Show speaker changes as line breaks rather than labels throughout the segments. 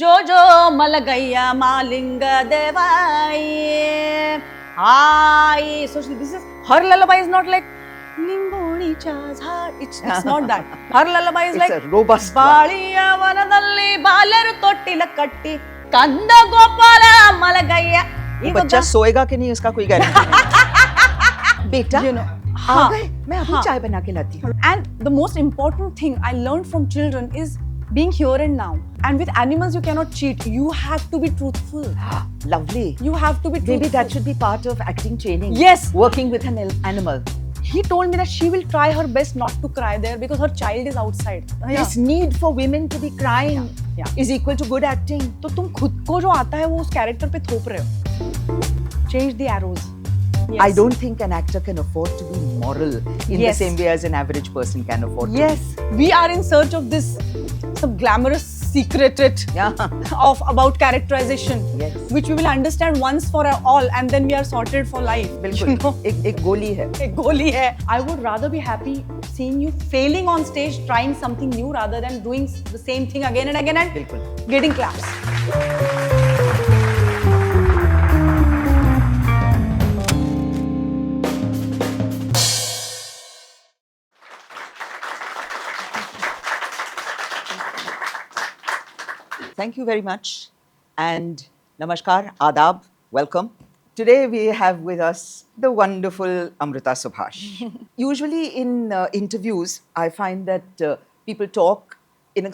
जो जो मल गैया मालिंग देवाई. Hi. So this is her lullaby is not like लिंबोणीच्या झाड. It's not that. Her lullaby is
It's
like
a robust one.
ಬಾಳಿಯ ವನದಲ್ಲಿ ಬಾಲರು ತೊಟ್ಟಿಲ ಕಟ್ಟಿ ಕಂದ ಗೋಪಾಲ ಮಲಗಯ್ಯ.
वो बच्चा सोएगा कि नहीं इसका कोई गारंटी बेटा
You know,
आ गए मैं अभी चाय बना के लाती हूँ.
And the most important thing I learned from children is being here and now. And with animals, you cannot cheat. You have to be truthful.
Lovely.
You have to be truthful.
Maybe that should be part of acting training.
Yes.
Working with an animal.
He told me that she will try her best not to cry there because her child is outside.
This need for women to be crying
Yeah.
is equal to good acting.
तो तुम खुद को जो आता है वो उस character पे थोप रहे हो. Change the arrows. Yes.
I don't think an actor can afford to be moral in the
Yes.
same way as an average person can afford
Yes, we are in search of this some glamorous secret
to be. Yeah.
about characterization,
Yes.
which we will understand once for all, and then we are sorted for life.
बिल्कुल.
You know?
एक गोली है.
एक गोली है. I would rather be happy seeing you failing on stage, trying something new rather than doing the same thing again and again and
बिल्कुल.
getting claps.
Thank you very much. And namaskar, adab, welcome. Today we have with us the wonderful Amrita Subhash. Usually in interviews, I find that people talk in a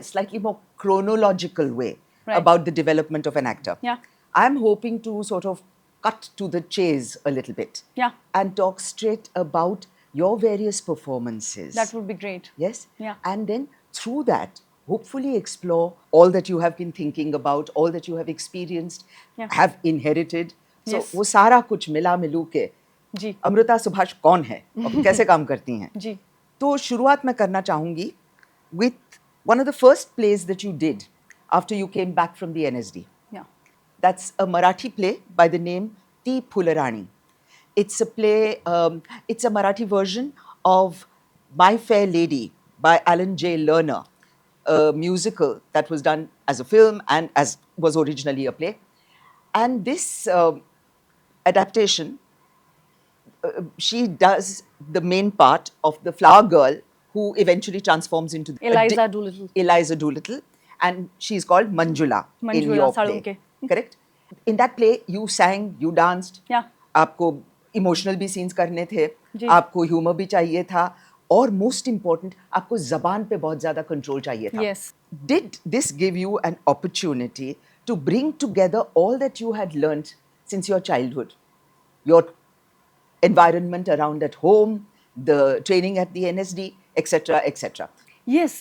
slightly more chronological way
Right.
about the development of an actor.
Yeah.
I'm hoping to sort of cut to the chase a little bit.
Yeah.
And talk straight about your various performances.
That would be great.
Yes?
Yeah.
And then through that, hopefully explore all that you have been thinking about, all that you have experienced,
Yeah.
have inherited. So,
Yes.
वो सारा कुछ मिला मिलू के
जी.
अमृता सुभाष कौन है और कैसे काम करती हैं.
जी.
तो शुरुआत मैं करना चाहूँगी with one of the first plays that you did after you came back from the NSD.
Yeah.
That's a Marathi play by the name ती Phularani. It's a play, it's a Marathi version of My Fair Lady by Alan J. Lerner, a musical that was done as a film and as was originally a play. And this adaptation, she does the main part of the flower girl who eventually transforms into
Eliza Doolittle.
Eliza Doolittle, and she's called Manjula in
Manjula
your play.
Salunke.
Correct? In that play, you sang, you danced.
Yeah.
आपको emotional भी scenes करने थे,
जी.
आपको humour भी चाहिए था, और most important आपको जबान पे बहुत ज़्यादा कंट्रोल चाहिए था.
Yes.
Did this give you an opportunity to bring together all that you had learnt since your childhood? Your environment around at home, the training at the NSD, etc., etc.
Yes,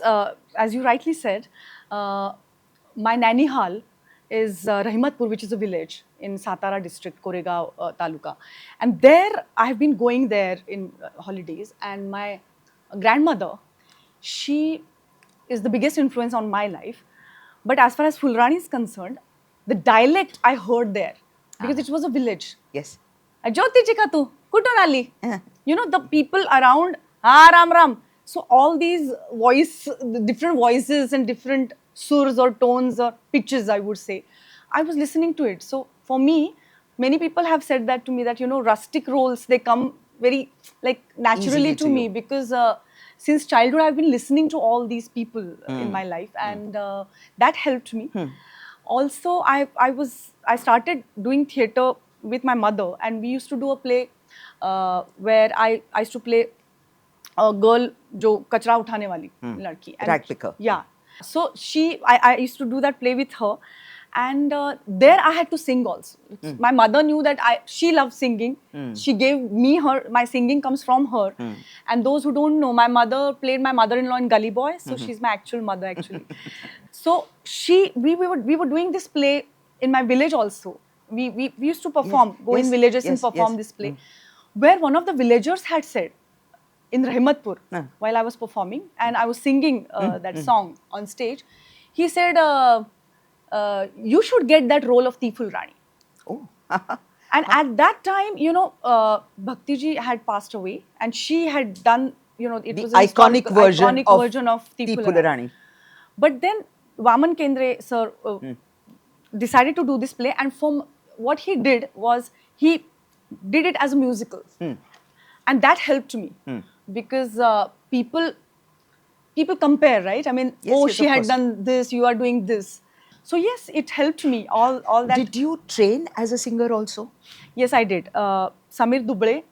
as you rightly said, my Nainihal is Rahimatpur, which is a village in Satara district, Koregaon Taluka. And there, I have been going there in holidays, and my grandmother, she is the biggest influence on my life. But as far as Fulrani is concerned, the dialect I heard there, because it was a village.
Yes.
Jyoti ka tu, kutun ali.
Yeah.
You know, the people around, ah, Ram Ram. So all these the different voices and different surs or tones or pitches, I would say, I was listening to it. So for me, many people have said that to me, that, you know, rustic roles, they come very like naturally
Easily
to
to
me
you.
because since childhood, I've been listening to all these people in my life, and that helped me. Also, I started doing theatre with my mother, and we used to do a play where I used to play a girl जो कचरा उठाने वाली लड़की. And
Rag picker.
Yeah. So I used to do that play with her, and there I had to sing also. My mother knew that she loved singing. She gave me my singing comes from her. And those who don't know, my mother played my mother-in-law in Gully Boy, so she's my actual mother actually. So we were doing this play in my village also. We used to perform, go in villages and perform this play, where one of the villagers had said, in Rahimatpur, while I was performing and I was singing that song on stage, he said, you should get that role of Tiful Rani.
Oh.
And at that time, you know, Bhakti ji had passed away, and she had done, you know, it
The
was an
iconic version of
Tiful
Tiful Rani.
But then Vaman Kendre sir decided to do this play, and from what he did was he did it as a musical, and that helped me because people compare, right? I mean,
Yes,
oh,
yes,
she
of
had
course.
done this, you are doing this. So yes, it helped me. All that.
Did you train as a singer also?
Yes, I did. Samir Duble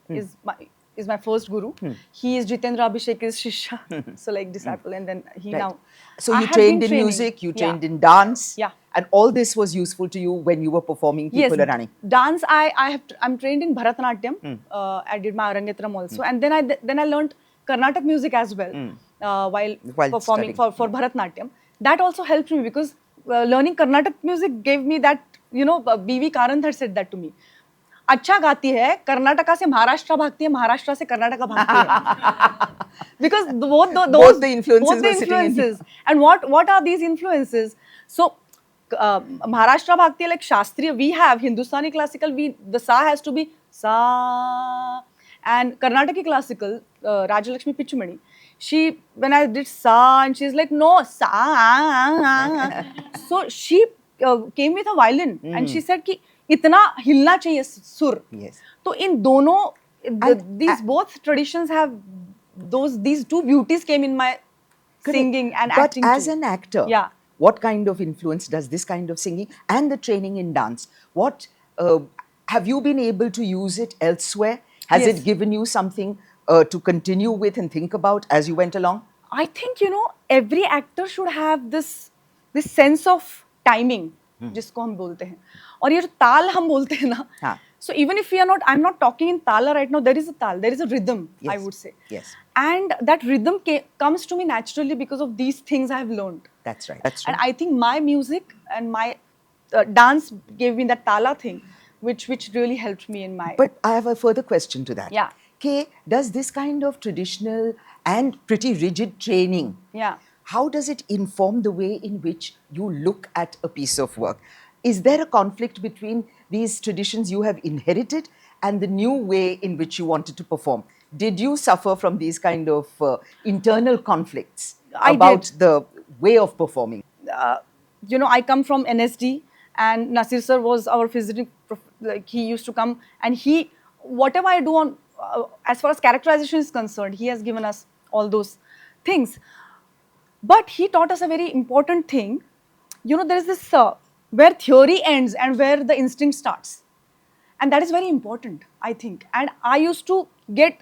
is my first guru. He is Jitendra Abhishek's Shishya, so like disciple, and then he
Right.
now.
So
I
you
have been
trained in
training.
music, you
Yeah.
trained in dance,
Yeah.
and all this was useful to you when you were performing
Yes,
Tipularani.
dance. I'm trained in Bharatanatyam. I did my Arangetram also, and then I learned Carnatic music as well while
While
performing
studying.
for Bharatanatyam. That also helped me because learning Carnatic music gave me that, B.V. Karanth had said that to me. अच्छा गाती है, कर्नाटका से महाराष्ट्र भागती है, महाराष्ट्र से कर्नाटका भागती है. Because
Both the influences
both the
were sitting in you.
influences. And what are these influences? So Maharashtra Bhakti, like Shastriya, we have Hindustani classical, the sa has to be sa, and Karnataki classical, Rajalakshmi Pichumani, when I did sa, and she's like, no, sa. So she came with a violin and she said कि इतना हिलना चाहिए सुर.
Yes.
तो इन दोनों these
And-
both traditions have these two beauties came in my singing and
but
acting
as
too.
an actor,
Yeah.
what kind of influence does this kind of singing and the training in dance, what have you been able to use it elsewhere? Has
Yes.
it given you something to continue with and think about as you went along?
I think every actor should have this sense of timing जिसको हम बोलते हैं और ये जो ताल हम बोलते हैं ना
हाँ.
so even if I'm not talking in tala right now, there is a tal, there is a rhythm. I
Yes.
would say.
Yes.
And that rhythm comes to me naturally because of these things I have learned.
That's right. That's
And
right.
I think my music and my dance gave me that tala thing which really helped me in my
But I have a further question to that.
Yeah.
Kay, does this kind of traditional and pretty rigid training,
Yeah.
how does it inform the way in which you look at a piece of work? Is there a conflict between these traditions you have inherited and the new way in which you wanted to perform? Did you suffer from these kind of internal conflicts
I
about
did.
the way of performing?
I come from NSD, and Nasir sir was our visiting, like he used to come, and whatever I do on, as far as characterization is concerned, he has given us all those things. But he taught us a very important thing. There is this where theory ends and where the instinct starts. And that is very important, I think. And I used to get,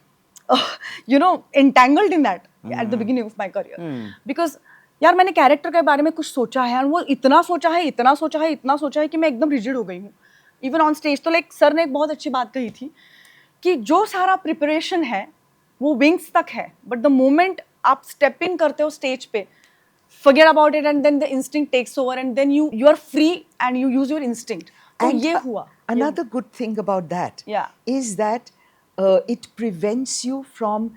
entangled in that at the beginning of my career. Because यार मैंने character के बारे में कुछ सोचा है और वो इतना सोचा है कि मैं एकदम रिजिड हो गई हूँ. इवन ऑन स्टेज तो लाइक सर ने एक बहुत अच्छी बात कही थी कि जो सारा प्रिपरेशन है वो विंग्स तक है, बट द मोमेंट आप स्टेप इन करते हो स्टेज पे, forget about it, and then the instinct takes over, and then you are free and you use your instinct. तो
And
ये हुआ.
another good thing about that
Yeah.
is that it prevents you from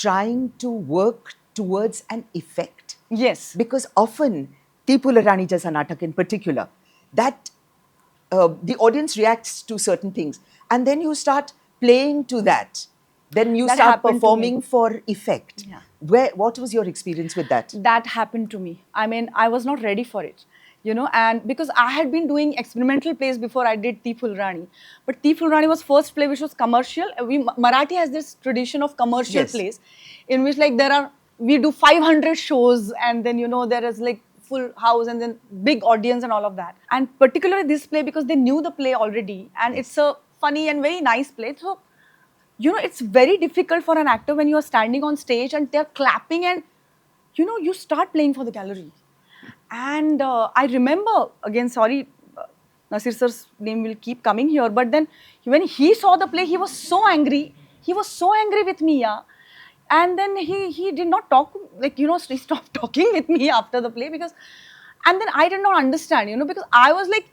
trying to work towards an effect.
Yes.
Because often, Tipularani Jaisa Natak in particular, that the audience reacts to certain things and then you start playing to that. Then you
That
start
happened to me.
performing for effect.
Yeah.
What was your experience with that?
That happened to me. I mean, I was not ready for it, and because I had been doing experimental plays before I did Tiful Rani. But Tiful Rani was first play which was commercial. Marathi has this tradition of commercial
Yes.
plays in which like we do 500 shows and then, there is like full house and then big audience and all of that. And particularly this play because they knew the play already and it's a funny and very nice play. So, it's very difficult for an actor when you are standing on stage and they're clapping and, you start playing for the gallery. And I remember, again, sorry, Nasir sir's name will keep coming here, but then when he saw the play, he was so angry. He was so angry with me, yeah. And then he did not talk, like, he stopped talking with me after the play and then I did not understand, because I was like,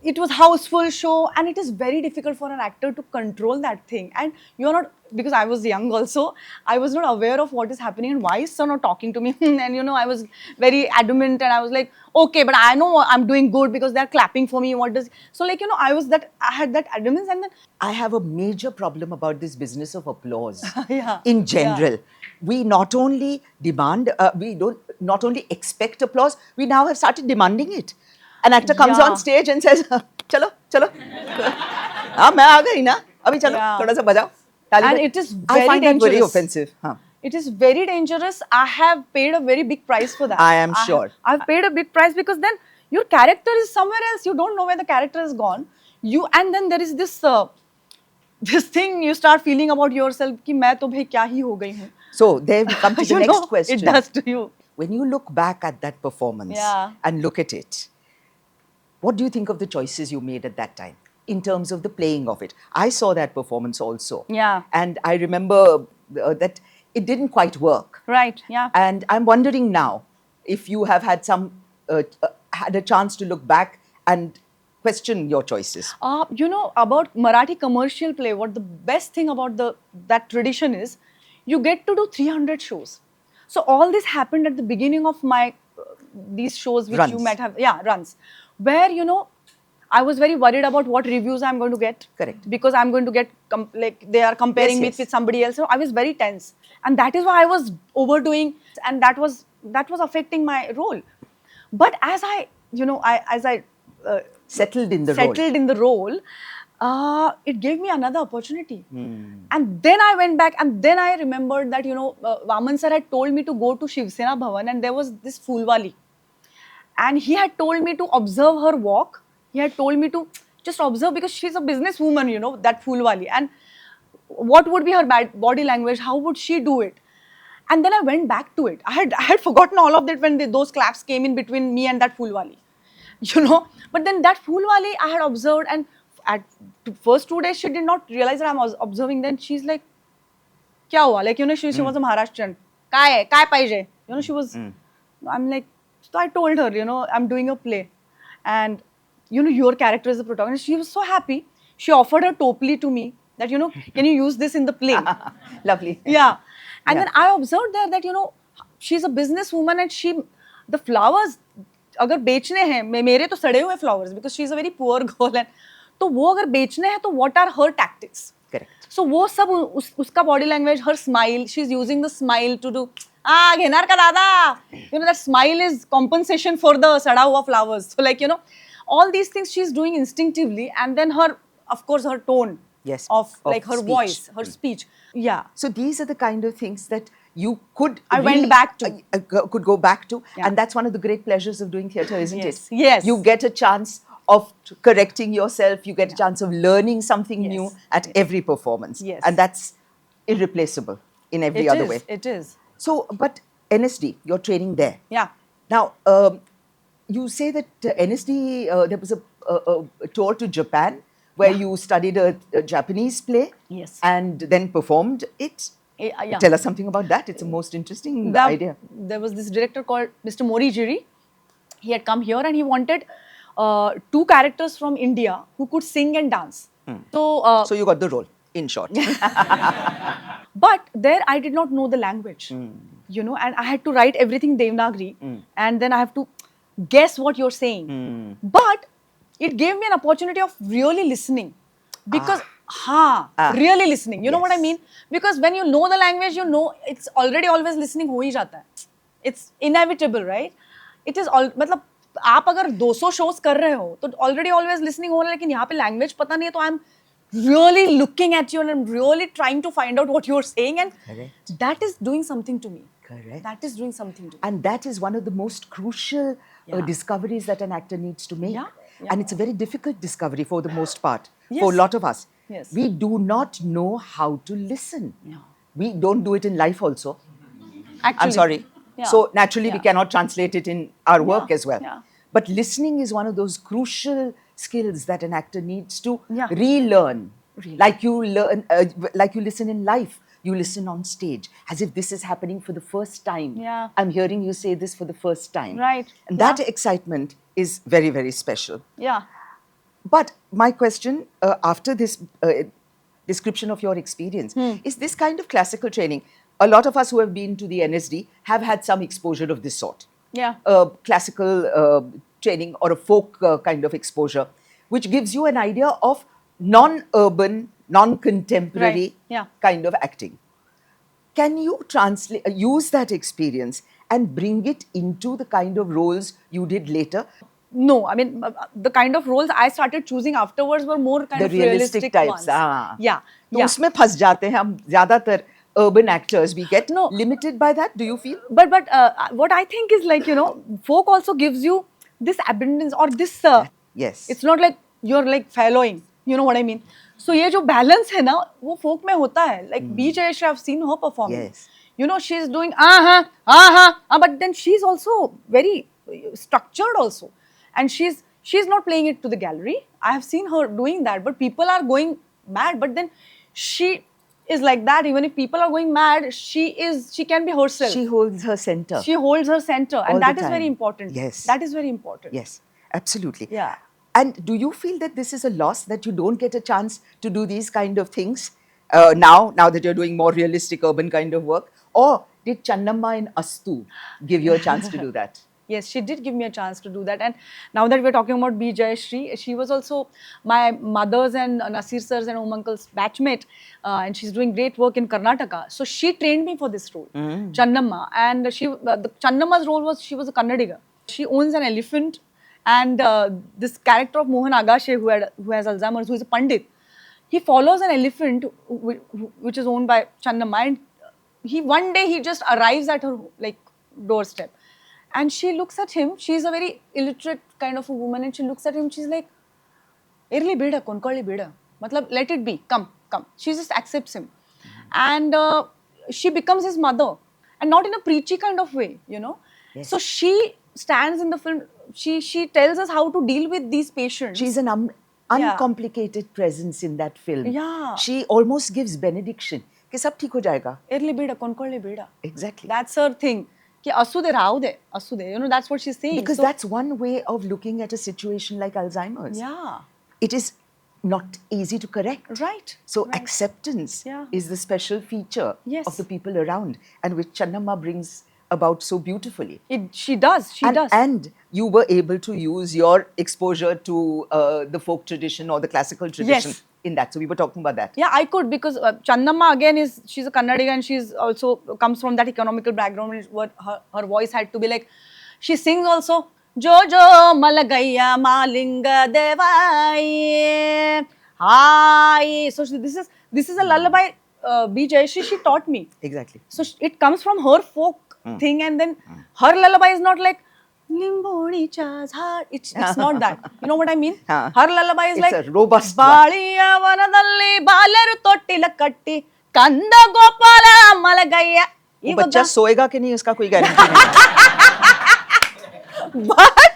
it was houseful show and it is very difficult for an actor to control that thing, and you're not, because I was young also, I was not aware of what is happening and why is sir not talking to me and I was very adamant and I was like, okay, but I know I'm doing good because they're clapping for me, so like, I had that adamance. And then
I have a major problem about this business of applause
Yeah,
in general. we not only demand, we don't not only expect applause, we now have started demanding it. An actor comes
Yeah.
on stage and says, "Chalo, chalo, हाँ मैं आ गई ना, अभी चलो,
Yeah.
थोड़ा सा बजाओ, ताली
And
बजाओ."
it is
I
very
find that very
dangerous.
offensive. हाँ.
It is very dangerous. I have paid a very big price for that.
I am sure.
I've paid a big price because then your character is somewhere else. You don't know where the character has gone. And then there is this this thing you start feeling about yourself कि मैं तो भाई क्या ही हो गई हूँ.
So there we come to the
You
next
know,
question.
it does to you.
When you look back at that performance
Yeah.
and look at it, what do you think of the choices you made at that time in terms of the playing of it? I saw that performance also.
Yeah.
And I remember that it didn't quite work.
Right. Yeah.
And I'm wondering now if you have had had a chance to look back and question your choices.
You know about Marathi commercial play. What the best thing about that tradition is, you get to do 300 shows. So all this happened at the beginning of my these shows which you
Runs.
might have, runs, where I was very worried about what reviews I'm going to get.
Correct.
Because I'm going to get like they are comparing
Yes,
me
yes.
with somebody else. So I was very tense, and that is why I was overdoing, and that was affecting my role. But as I
Settled in the role.
settled in the role, it gave me another opportunity. And then I went back, and then I remembered that Vaman sir had told me to go to Shiv Sena Bhavan, and there was this Phoolwali, and he had told me to observe her walk. He had told me to just observe because she's a businesswoman, that Phoolwali, and what would be her body language? How would she do it? And then I went back to it. I had forgotten all of that when those claps came in between me and that Phoolwali. But then that Phoolwali I had observed, and at first 2 days she did not realize that I was observing. Then she's like, "Kya hua?" Like she was a Maharashtrian. Kai paije? She was. I'm like, so I told her, I'm doing a play, and your character is the protagonist. She was so happy. She offered her topli to me that can you use this in the play?
Lovely.
Yeah. And
Yeah.
then I observed there that she's a businesswoman, and the flowers अगर बेचने हैं मेरे तो सड़े हुए flowers because she's a very poor girl, and तो वो अगर बेचने हैं तो what are her tactics?
Correct.
So वो सब उसका body language, her smile, she's using the smile to do घेनार का दादा, that smile is compensation for the सड़ा हुआ flowers. So like all these things she's doing instinctively, and then of course her tone.
Yes,
Of
of
like her
speech.
voice, her speech. Yeah.
So these are the kind of things that you could
I went back to.
Could go back to,
Yeah.
and that's one of the great pleasures of doing theatre, isn't
Yes,
it?
yes.
You get a chance of correcting yourself. You get a chance of learning something
Yes,
new at every performance,
Yes.
and that's irreplaceable in every other way.
It is.
So, but NSD, you're training there.
Yeah.
Now, you say that NSD, there was a tour to Japan where you studied a Japanese play.
Yes.
And then performed it.
Yeah.
Tell us something about that. It's a most interesting idea.
There was this director called Mr. Morigiri. He had come here and he wanted 2 characters from India who could sing and dance. So,
So you got the role, in short.
but there I did not know the language, and I had to write everything Devanagari, and then I have to guess what you're saying. But it gave me an opportunity of really listening, because really listening. You know what I
Yes.
mean? Because when you know the language, it's already always listening हो ही जाता है. It's inevitable, right? It is all मतलब आप अगर 200 shows कर रहे हो तो already always listening हो रहा है, लेकिन यहाँ पे language पता नहीं है, तो I'm really looking at you and I'm really trying to find out what you're saying, and
Correct.
that is doing something to me.
Correct.
That is doing something to me.
And that is one of the most crucial
Yeah.
discoveries that an actor needs to make.
Yeah, yeah.
And it's a very difficult discovery for the most part,
Yes.
for a lot of us.
Yes.
We do not know how to listen.
No.
We don't do it in life also.
Actually,
I'm sorry.
Yeah.
So naturally, we
Yeah.
cannot translate it in our work
Yeah,
as well.
yeah.
But listening is one of those crucial skills that an actor needs to
Yeah.
relearn.
Relearn.
Like you learn, like you listen in life, you listen on stage, as if this is happening for the first time.
Yeah.
I'm hearing you say this for the first time.
Right.
And that
Yeah.
excitement is very, very special.
Yeah.
But my question, after this description of your experience, is this kind of classical training. A lot of us who have been to the NSD have had some exposure of this sort.
Yeah.
Classical training or a folk kind of exposure, which gives you an idea of non-urban, non-contemporary
Right. Yeah.
kind of acting. Can you use that experience and bring it into the kind of roles you did later?
No, I mean, the kind of roles I started choosing afterwards were more kind
The
of
realistic types.
ones.
Ah.
Yeah,
तो
yeah.
उसमें फंस जाते हैं हम ज़्यादातर urban actors. We get
No.
limited by that. Do you feel?
But what I think is like, you know, folk also gives you this abundance or this.
Yes.
It's not like you're like following. You know what I mean? So ये जो balance है ना, वो folk में होता है. Like B Jayashree, I've seen her performing.
Yes.
You know, she's doing but then she's also very structured also, and she's not playing it to the gallery. I have seen her doing that, but people are going mad. But then she is like that. Even if people are going mad, she can be herself.
She holds her center.
She holds her center,
All
and
the
that is
time.
very important.
Yes.
That is very important.
Yes, absolutely.
Yeah.
And do you feel that this is a loss that you don't get a chance to do these kind of things now that you're doing more realistic urban kind of work? Or did Channamma in Astu give you a chance to do that?
Yes, she did give me a chance to do that. And now that we're talking about B. Jayashree, she was also my mother's and Nasir sir's and Uncle's batchmate. And she's doing great work in Karnataka. So she trained me for this role, Channamma. And the Channamma's role was, she was a Kannadiga. She owns an elephant. And this character of Mohan Agashe, who has Alzheimer's, who is a Pandit, he follows an elephant which is owned by Channamma. And one day he just arrives at her like doorstep. And she looks at him. She's a very illiterate kind of a woman, and she looks at him. She's like, "Irli beda, konkolli beda." Matlab, let it be. Come. She just accepts him, and she becomes his mother, and not in a preachy kind of way, you know.
Yes.
So she stands in the film. She tells us how to deal with these patients.
She's an uncomplicated presence in that film.
Yeah.
She almost gives benediction. कि सब ठीक हो जाएगा.
Irli beda, konkolli beda.
Exactly.
That's her thing. Ki asude raude, asude. You know, that's what she's saying.
Because
so,
that's one way of looking at a situation like Alzheimer's.
Yeah.
It is not easy to correct.
Right.
So
right.
acceptance
Yeah.
is the special feature
Yes.
of the people around, and which Channamma brings about so beautifully.
She does.
And you were able to use your exposure to the folk tradition or the classical tradition
Yes.
in that. So we were talking about that.
Yeah, I could, because Channamma again she's a Kannadiga, and she's also comes from that economical background. And what her voice had to be like. She sings also Jojo Malagaya Malinga Devai. Hi. So this is a lullaby. B. Jayashree, she taught me.
Exactly.
So it comes from her folk thing, and then her lullaby is not like Limboni Cha's heart. It's not that. You know what I mean?
Huh.
Her lullaby is
It's
like
a robust one.
Baliya vanadalli balaru tottila katti Kanda Gopala Malagaya.
वो बच्चा सोएगा कि नहीं उसका कोई guarantee नहीं.
But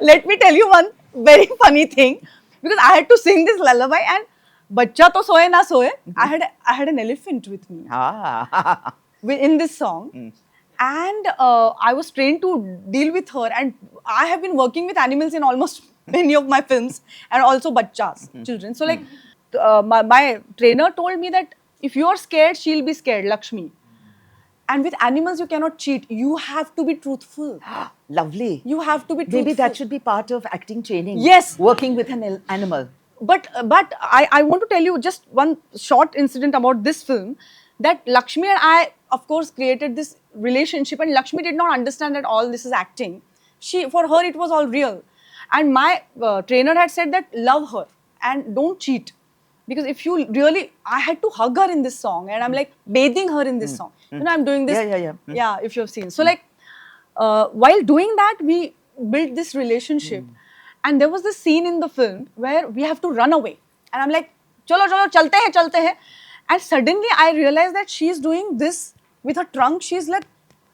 let me tell you one very funny thing, because I had to sing this lullaby, and bachcha to soye na soye, I had an elephant with me
Ah.
in this song, and I was trained to deal with her, and I have been working with animals in almost many of my films, and also bachchas, children. So like my trainer told me that if you are scared, she'll be scared, Lakshmi. And with animals, you cannot cheat. You have to be truthful.
Lovely.
You have to be truthful.
Maybe that should be part of acting training.
Yes.
Working with an animal.
But I want to tell you just one short incident about this film, that Lakshmi and I, of course, created this relationship, and Lakshmi did not understand that all this is acting. For her, it was all real. And my trainer had said that love her and don't cheat. Because if you really, I had to hug her in this song, and I'm like bathing her in this song. You know, I'm doing this.
Yeah.
Yeah, if you've seen. So like, while doing that, we built this relationship. And there was this scene in the film where we have to run away. And I'm like, chalo, chalte hai. And suddenly I realized that she's doing this with her trunk. She's like,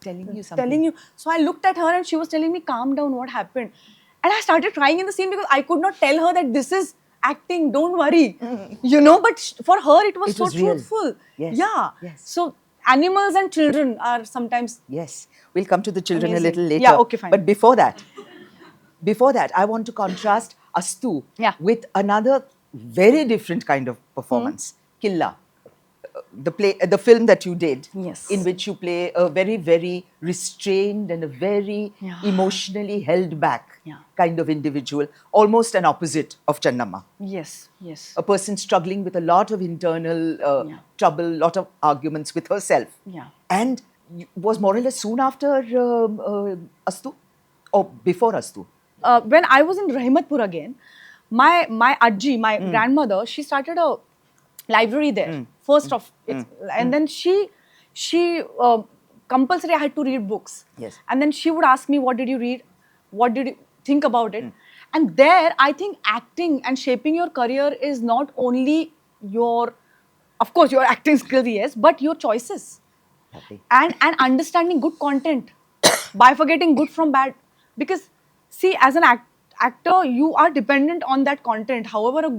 Telling you something.
telling you. So I looked at her, and she was telling me, calm down, what happened? And I started crying in the scene, because I could not tell her that this is acting, don't worry. You know, but for her, it was
It
so
was real.
truthful.
Yes.
Yeah.
Yes.
So animals and children are sometimes.
Yes. We'll come to the children
Amazing.
a little later.
Yeah, okay, fine.
But before that, I want to contrast Astu
Yeah.
with another very different kind of performance, Killa. the film that you did,
Yes.
in which you play a very, very restrained and a very
Yeah.
emotionally held back
Yeah.
kind of individual, almost an opposite of Channamma.
Yes, yes.
A person struggling with a lot of internal
Yeah.
trouble, lot of arguments with herself.
Yeah.
And was more or less soon after Astu, or before Astu?
When I was in Rahmatpur again, my Ajji, my grandmother, she started a library there. First of it, and then she compulsory I had to read books.
Yes.
And then she would ask me, "What did you read? What did you think about it?" And there, I think acting and shaping your career is not only your, of course, your acting skills, yes, but your choices
Happy.
and understanding good content, bifurcating good from bad. Because see, as an actor, you are dependent on that content, however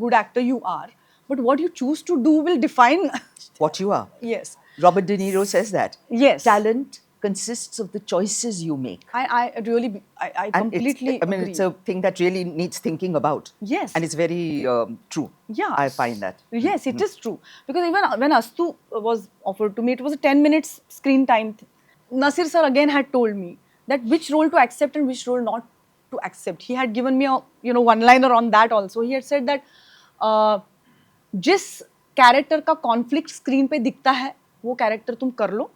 good actor you are, but what you choose to do will define.
What you are.
Yes.
Robert De Niro says that.
Yes.
Talent consists of the choices you make.
I really, I
And
completely
I mean,
agree.
it's a thing that really needs thinking about.
Yes.
And it's very true.
Yeah.
I find that.
Yes, it is true. Because even when Astu was offered to me, it was a 10 minutes screen time. Nasir sir again had told me that which role to accept and which role not to accept. He had given me a one-liner on that also. He had said that जिस character का conflict screen पे दिखता है वो character तुम कर लो,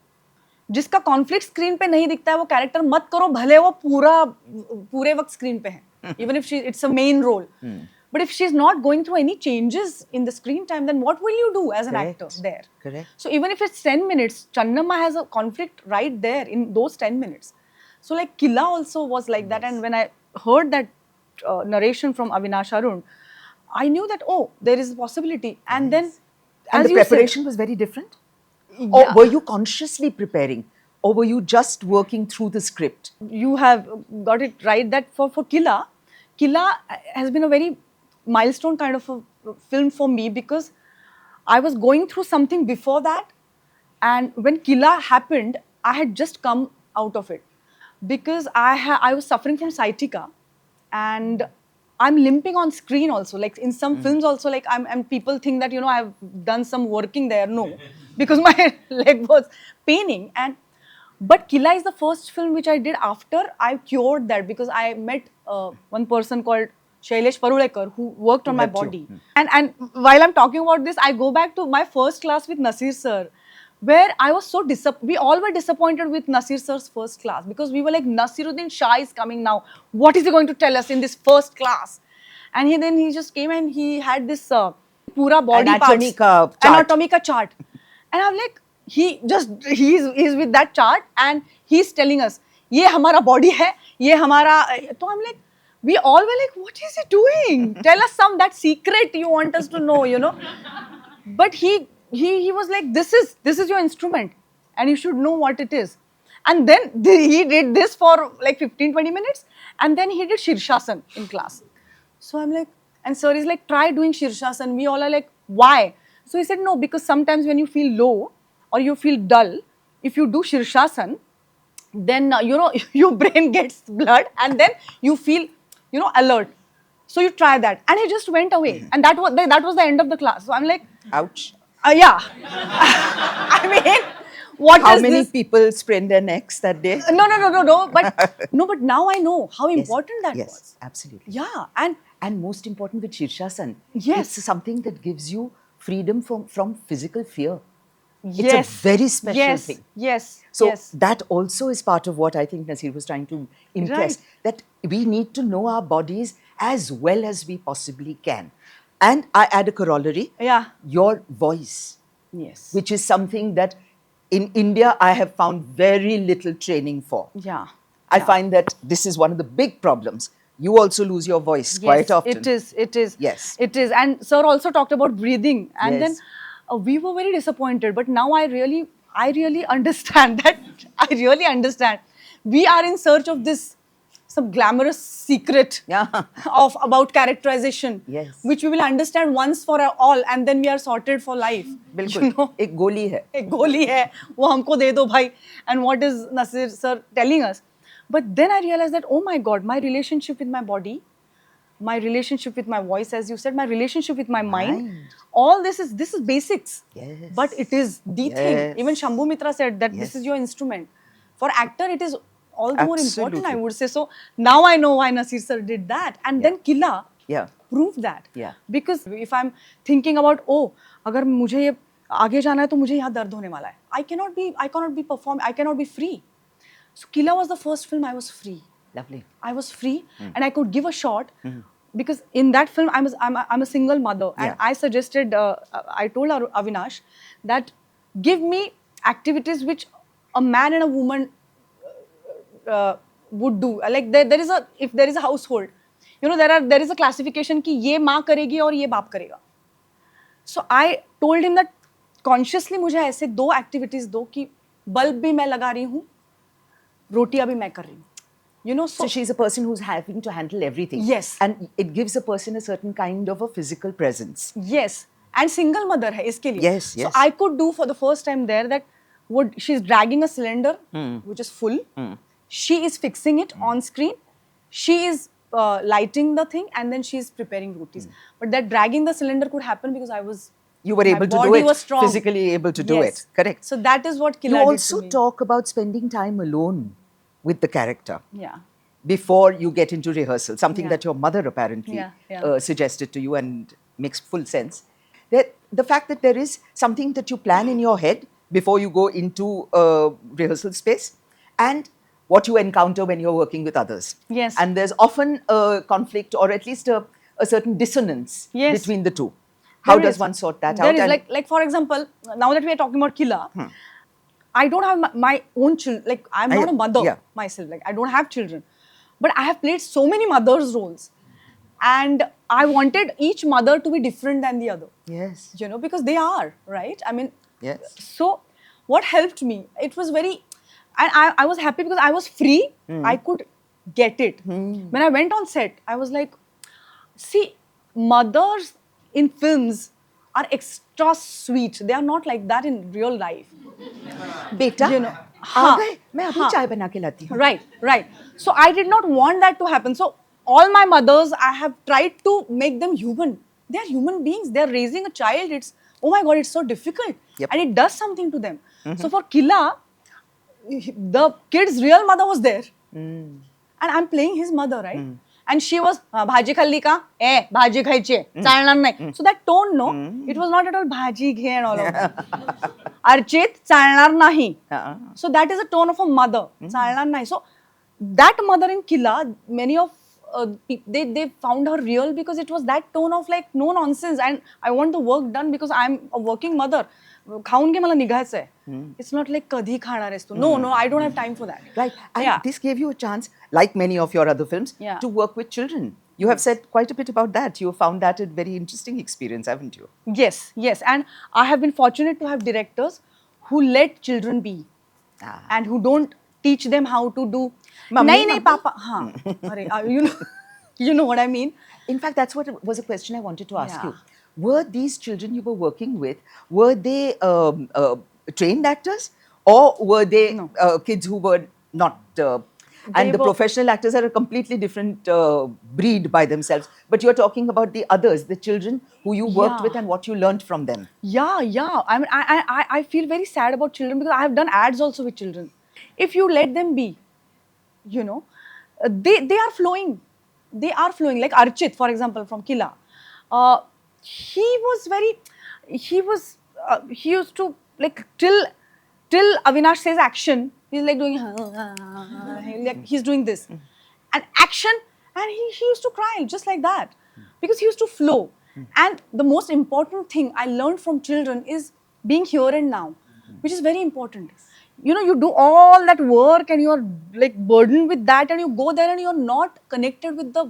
जिसका conflict screen पे नहीं दिखता है वो कैरेक्टर मत करो, भले वो पूरे वक्त स्क्रीन पे है, even if it's a main role. But if she's not going through any changes in the screen time, then what will you do as an
Correct.
actor there?
Correct.
So even if it's 10 minutes, Channamma has a conflict right there in those 10 minutes. So like Killa also was like that. And when I heard that narration from Avinash Arun, I knew that, oh, there is a possibility. And then,
And
as
the
you
preparation was very different?
said,
Or
yeah,
were you consciously preparing? Or were you just working through the script?
you have got it right that for Killa has been a very milestone kind of a film for me, because I was going through something before that, and when Killa happened, I had just come out of it, because I was suffering from sciatica, and I'm limping on screen also. Like in some films also, like and people think that I've done some working there. No, because my leg was paining. But Killa is the first film which I did after I cured that, because I met one person called Shailesh Parulekar who worked on my
helped you.
body. And while I'm talking about this, I go back to my first class with Nasir sir, where I was so we all were disappointed with Nasir sir's first class, because we were like, Nasiruddin Shah is coming now. What is he going to tell us in this first class? And then he just came and he had this pura body
Anatomy
parts,
ka chart.
anatomy ka chart. And I'm like, he's with that chart and he's telling us, ये हमारा body है, ये हमारा. तो I'm like, we all were like, what is he doing? Tell us that secret you want us to know. But he was like, this is your instrument and you should know what it is. And then he did this for like 15-20 minutes, and then he did Shirshasana in class. So I'm like, and sir is like, try doing Shirshasana. We all are like, why? So he said, no, because sometimes when you feel low or you feel dull, if you do Shirshasana, then your brain gets blood and then you feel alert. So you try that. And he just went away. And that was the end of the class. So I'm like,
Ouch.
yeah. I mean, what
How
is
many
this?
people sprained their necks that day?
No. But now I know how important that
Yes,
was.
absolutely.
Yeah.
And most important with Shirshasana,
Yes.
it's something that gives you freedom from physical fear.
Yes.
It's a very special thing.
Yes.
So
yes.
that also is part of what I think Nasir was trying to impress,
Right.
that we need to know our bodies as well as we possibly can. And I add a corollary,
Yeah.
your voice,
Yes.
which is something that in India I have found very little training for.
Yeah.
I
Yeah.
find that this is one of the big problems. You also lose your voice quite often.
It is.
Yes.
It is. And sir also talked about breathing. And
Yes.
then we were very disappointed. But now I really understand that. I really understand. We are in search of some glamorous secret
Yeah.
about characterization,
Yes.
which we will understand once for all, and then we are sorted for life.
बिल्कुल एक गोली है.
एक गोली है, वो हमको दे दो भाई. And what is Nasir sir telling us? But then I realized that, oh my God, my relationship with my body, my relationship with my voice, as you said, my relationship with my mind.
Mind.
All this is basics.
Yes.
But it is the thing.
Yes.
Even Shambhu Mitra said that this
Yes.
is your instrument. For actor, it is all the more important, I
Absolutely.
would say. So now I know why Nasir sir did that. And then Killa
Yeah.
proved that.
Yeah.
Because if I'm thinking about, oh, अगर मुझे ये आगे जाना है तो मुझे यहाँ दर्द होने वाला है. I cannot be free. So Killa was the first film I was free.
Lovely.
I was free and I could give a shot because in that film I'm a single mother and
Yeah.
I suggested I told Avinash that give me activities which a man and a woman would do. Like if there is a household, you know, there is a classification कि ये माँ करेगी और ये बाप करेगा. So I told him that consciously मुझे ऐसे 2 activities दो कि बल्ब भी मैं लगा रही हूँ, रोटियां भी मैं कर रही हूँ. You know,
So she's a person who's having to handle everything.
Yes.
And it gives a person a certain kind of a physical presence.
Yes, and single mother है इसके लिए.
Yes, yes.
So I could do for the first time there that she's dragging a cylinder which is full. She is fixing it on screen. She is lighting the thing and then she is preparing rotis. But that dragging the cylinder could happen because
You were
my
able to do
body
it,
was strong.
physically able to do
Yes.
it. Correct.
So that is what
You
Killa did
also
to me.
talk about spending time alone with the character
Yeah.
before you get into rehearsal, something
Yeah.
that your mother apparently
Yeah.
suggested to you and makes full sense. That the fact that there is something that you plan in your head before you go into rehearsal space and what you encounter when you're working with others.
Yes.
And there's often a conflict or at least a certain dissonance
Yes.
between the two. How
There
does
is.
one sort that
There
out?
is,
And-
like for example, now that we are talking about Killa, I don't have my own children. Like I'm not a mother
Yeah.
myself. Like I don't have children, but I have played so many mothers' roles, and I wanted each mother to be different than the other.
Yes.
You know, because they are right. I mean,
Yes.
so what helped me? It was very, and I was happy because I was free. I could get it. When I went on set, I was like, see, mothers in films are extra sweet. They are not like that in real life.
बेटा
You know,
आ
हाँ,
गए मैं अभी
हाँ.
चाय बना के लाती हूँ.
Right. So I did not want that to happen. So all my mothers, I have tried to make them human. They are human beings. They are raising a child. It's, oh my God, it's so difficult.
Yep.
And it does something to them. So for Killa, the kid's real mother was there. And I'm playing his mother, right? And she was, bhaji khalli ka? Bhaji khaiche. चालणार नाही. So that tone, no, it was not at all bhaji ghe and all of that. Archit, चालणार नाही. So that is a tone of a mother. चालणार नाही. So that mother in Killa, many of they found her real because it was that tone of like no nonsense and I want the work done because I'm a working mother. खाऊन घे मला निघायचं आहे. It's not like कधी खाणार आहेस तू. No, I don't have time for that.
Right. And
Yeah.
this gave you a chance, like many of your other films,
Yeah.
to work with children. You have said quite a bit about that. You found that a very interesting experience, haven't you?
Yes. And I have been fortunate to have directors who let children be and who don't teach them how to do.
Mummy,
नहीं
mummy.
पापा हाँ अरे you know what I mean.
In fact, that's what was a question I wanted to ask
Yeah.
you. Were these children you were working with, were they trained actors or were they
No.
kids who were not? And the
were-
professional actors are a completely different breed by themselves. But you're talking about the others, the children who you worked
Yeah.
with and what you learned from them.
Yeah. I mean, I feel very sad about children because I have done ads also with children. If you let them be, you know, they are flowing. They are flowing. Like Archit, for example, from Killa. He used to like till Avinash says action, he's like doing like he's doing this and action, and he used to cry just like that because he used to flow. And the most important thing I learned from children is being here and now, which is very important. You know, you do all that work and you're like burdened with that, and you go there and you're not connected with the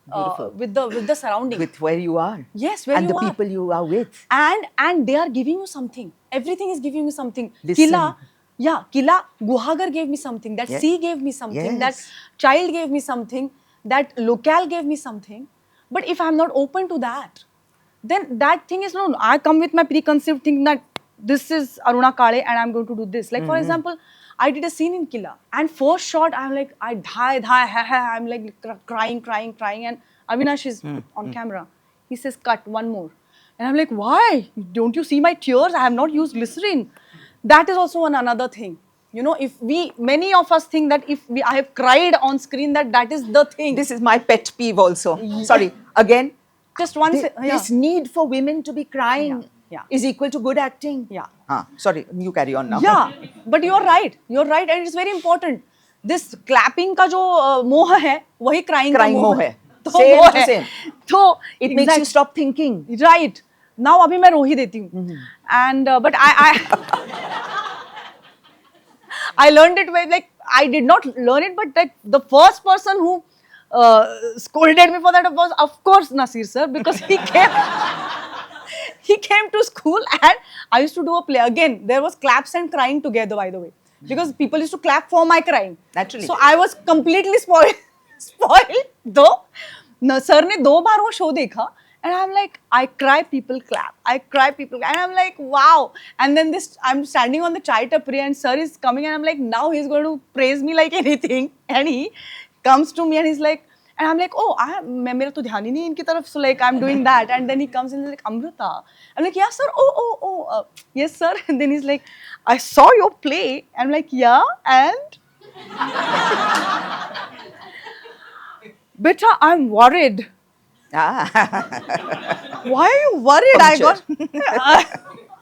Beautiful.
with the surrounding.
With where you are.
Yes, where
and
you
the
are.
people you are with.
And they are giving you something. Everything is giving you something.
Listen.
Killa, Guhagar gave me something. That
Yes.
sea gave me something. That
Yes.
child gave me something. That locale gave me something. But if I'm not open to that, then that thing is no. I come with my preconceived thinking that this is Aruna Kale and I'm going to do this. Like for example, I did a scene in Killa, and first shot, I'm like, I die, I'm like crying, and Avinash is on camera. He says, cut, one more. And I'm like, why? Don't you see my tears? I have not used glycerin. That is also another thing. You know, many of us think that I have cried on screen, that is the thing.
This is my pet peeve also. Sorry, again,
Just one,
this need for women to be crying
Yeah.
is equal to good acting.
Yeah.
Sorry, you carry on now.
Yeah, but you're right, and it's very important. This clapping का जो मोह है, वही crying का
Crying
मोह
मोह है.
तो
Same
वो
to
है.
same.
तो
It makes you stop thinking.
Right. Now अभी मैं रो ही देती हूँ. And but I learned it when, like, I did not learn it, but like the first person who scolded me for that was, of course, Nasir sir, because he came to school and I used to do a play. Again, there was claps and crying together, by the way, because people used to clap for my crying.
Naturally.
So I was completely spoiled though. Sir ने 2 बार वो show देखा. And I'm like, I cry, people clap. And I'm like, wow. And then I'm standing on the chai tapri and sir is coming and I'm like, now he's going to praise me like anything. And he comes to me and he's like, and I'm like, oh, मेरा तो ध्यान ही नहीं इनकी तरफ. So like, I'm doing that. And then he comes and he's like, Amrita. I'm like, yeah, sir. Yes, sir. And then he's like, I saw your play. I'm like, yeah, and? Beta, I'm worried. Why are you worried?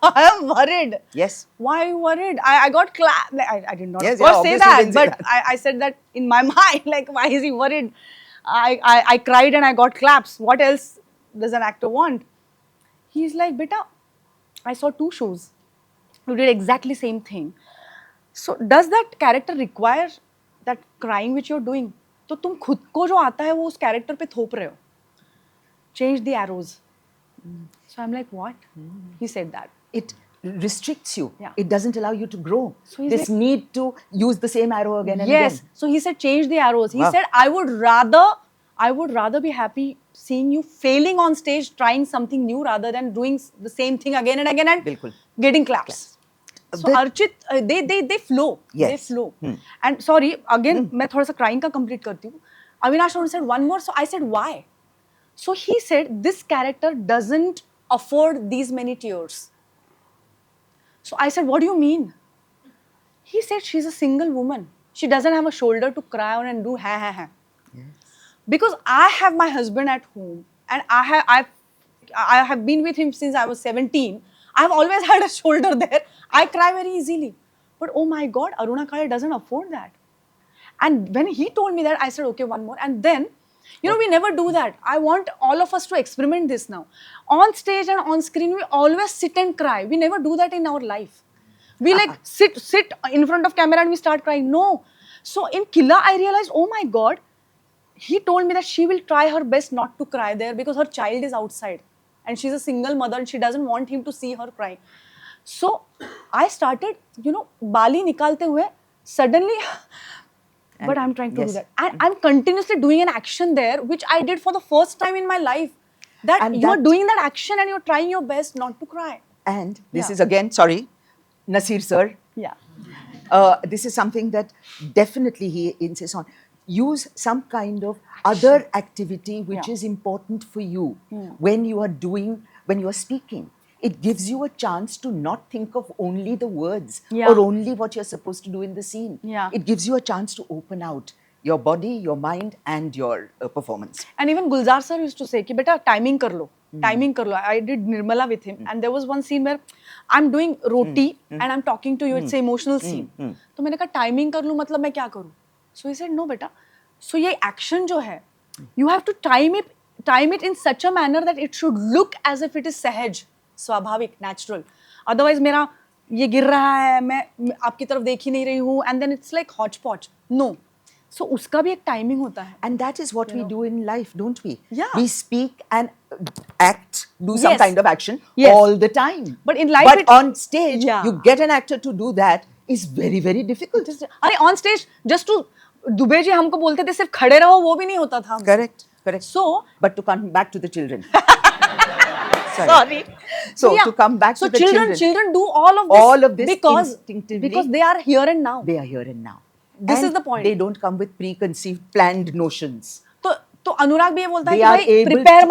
I am worried.
Yes.
Why are you worried? I got clapped. I did not
Yes,
of course
yeah,
say
obviously
that,
didn't say
but
that.
I said that in my mind. Like, why is he worried? I cried and I got claps. What else does an actor want? He's like, beta, I saw 2 shows. You did exactly same thing. So does that character require that crying which you're doing? तो तुम खुद को जो आता है वो उस character पे थोप रहे हो. Change the arrows. So I'm like, what? He said that.
It restricts you.
Yeah.
It doesn't allow you to grow.
So he's
this
like-
need to use the same arrow again and
Yes.
again.
So he said, change the arrows. He
Wow.
said, I would rather be happy seeing you failing on stage, trying something new rather than doing the same thing again and again and
Bilkul.
getting claps. So
The-
Archit, they flow.
Yes.
They flow. And sorry, again, मैं थोड़ा सा crying का complete करती हूँ. Avinash only said one more. So I said, why? So he said, this character doesn't afford these many tears. So I said, what do you mean? He said, she's a single woman. She doesn't have a shoulder to cry on and do ha. Because I have my husband at home and I have been with him since I was 17. I've always had a shoulder there. I cry very easily. But oh my God, Aruna Kale doesn't afford that. And when he told me that, I said, okay, one more. And then, you know, we never do that. I want all of us to experiment this now. On stage and on screen, we always sit and cry. We never do that in our life. We like sit in front of camera and we start crying. No. So in Killa, I realized, oh my God, he told me that she will try her best not to cry there because her child is outside. And she's a single mother and she doesn't want him to see her crying. So I started, you know, Bali nikalte hue, suddenly... But I'm trying to
yes.
do that. And I'm continuously doing an action there, which I did for the first time in my life.
And
You're
that-
doing that action and you're trying your best not to cry.
And this
Yeah.
is again, sorry, Nasir sir.
Yeah.
This is something that definitely he insists on. Use some kind of other activity which
Yeah.
is important for you when you are speaking. It gives you a chance to not think of only the words
Yeah.
or only what you're supposed to do in the scene.
Yeah.
It gives you a chance to open out your body, your mind, and your performance.
And even Gulzar sir used to say, ki, beta, timing kar lo. Timing kar lo. I did Nirmala with him. And there was one scene where I'm doing roti and I'm talking to you. It's an emotional scene. तो मैंने कहा timing कर लूँ मतलब मैं क्या करूँ? So he said, no beta. So ये action जो है, you have to time it in such a manner that it should look as if it is सहज, स्वाभाविक, natural. Otherwise मेरा ये गिर रहा है, मैं आपकी तरफ देख ही नहीं रही हूँ, and then it's like hodgepodge. No. So उसका भी एक timing होता है.
And that is what we do in life, don't we?
Yeah.
We speak and act, do some
Yes.
kind of action
Yes.
all the time.
But in life
but
it-
on stage,
Yeah.
you get an actor to do that is very, very difficult.
अरे on stage just to Dubey ji हमको बोलते थे सिर्फ खड़े रहो वो भी नहीं होता था.
Correct, correct.
So
but to come back to the children. Sorry. So, to come back
so
to the
children do all of this
because
because they are here and now.
They are here and now.
This
And
is the point.
They don't come with preconceived, planned notions.
तो अनुराग भी ये बोलता है
They
कि
are
भाई
able
prepare
to-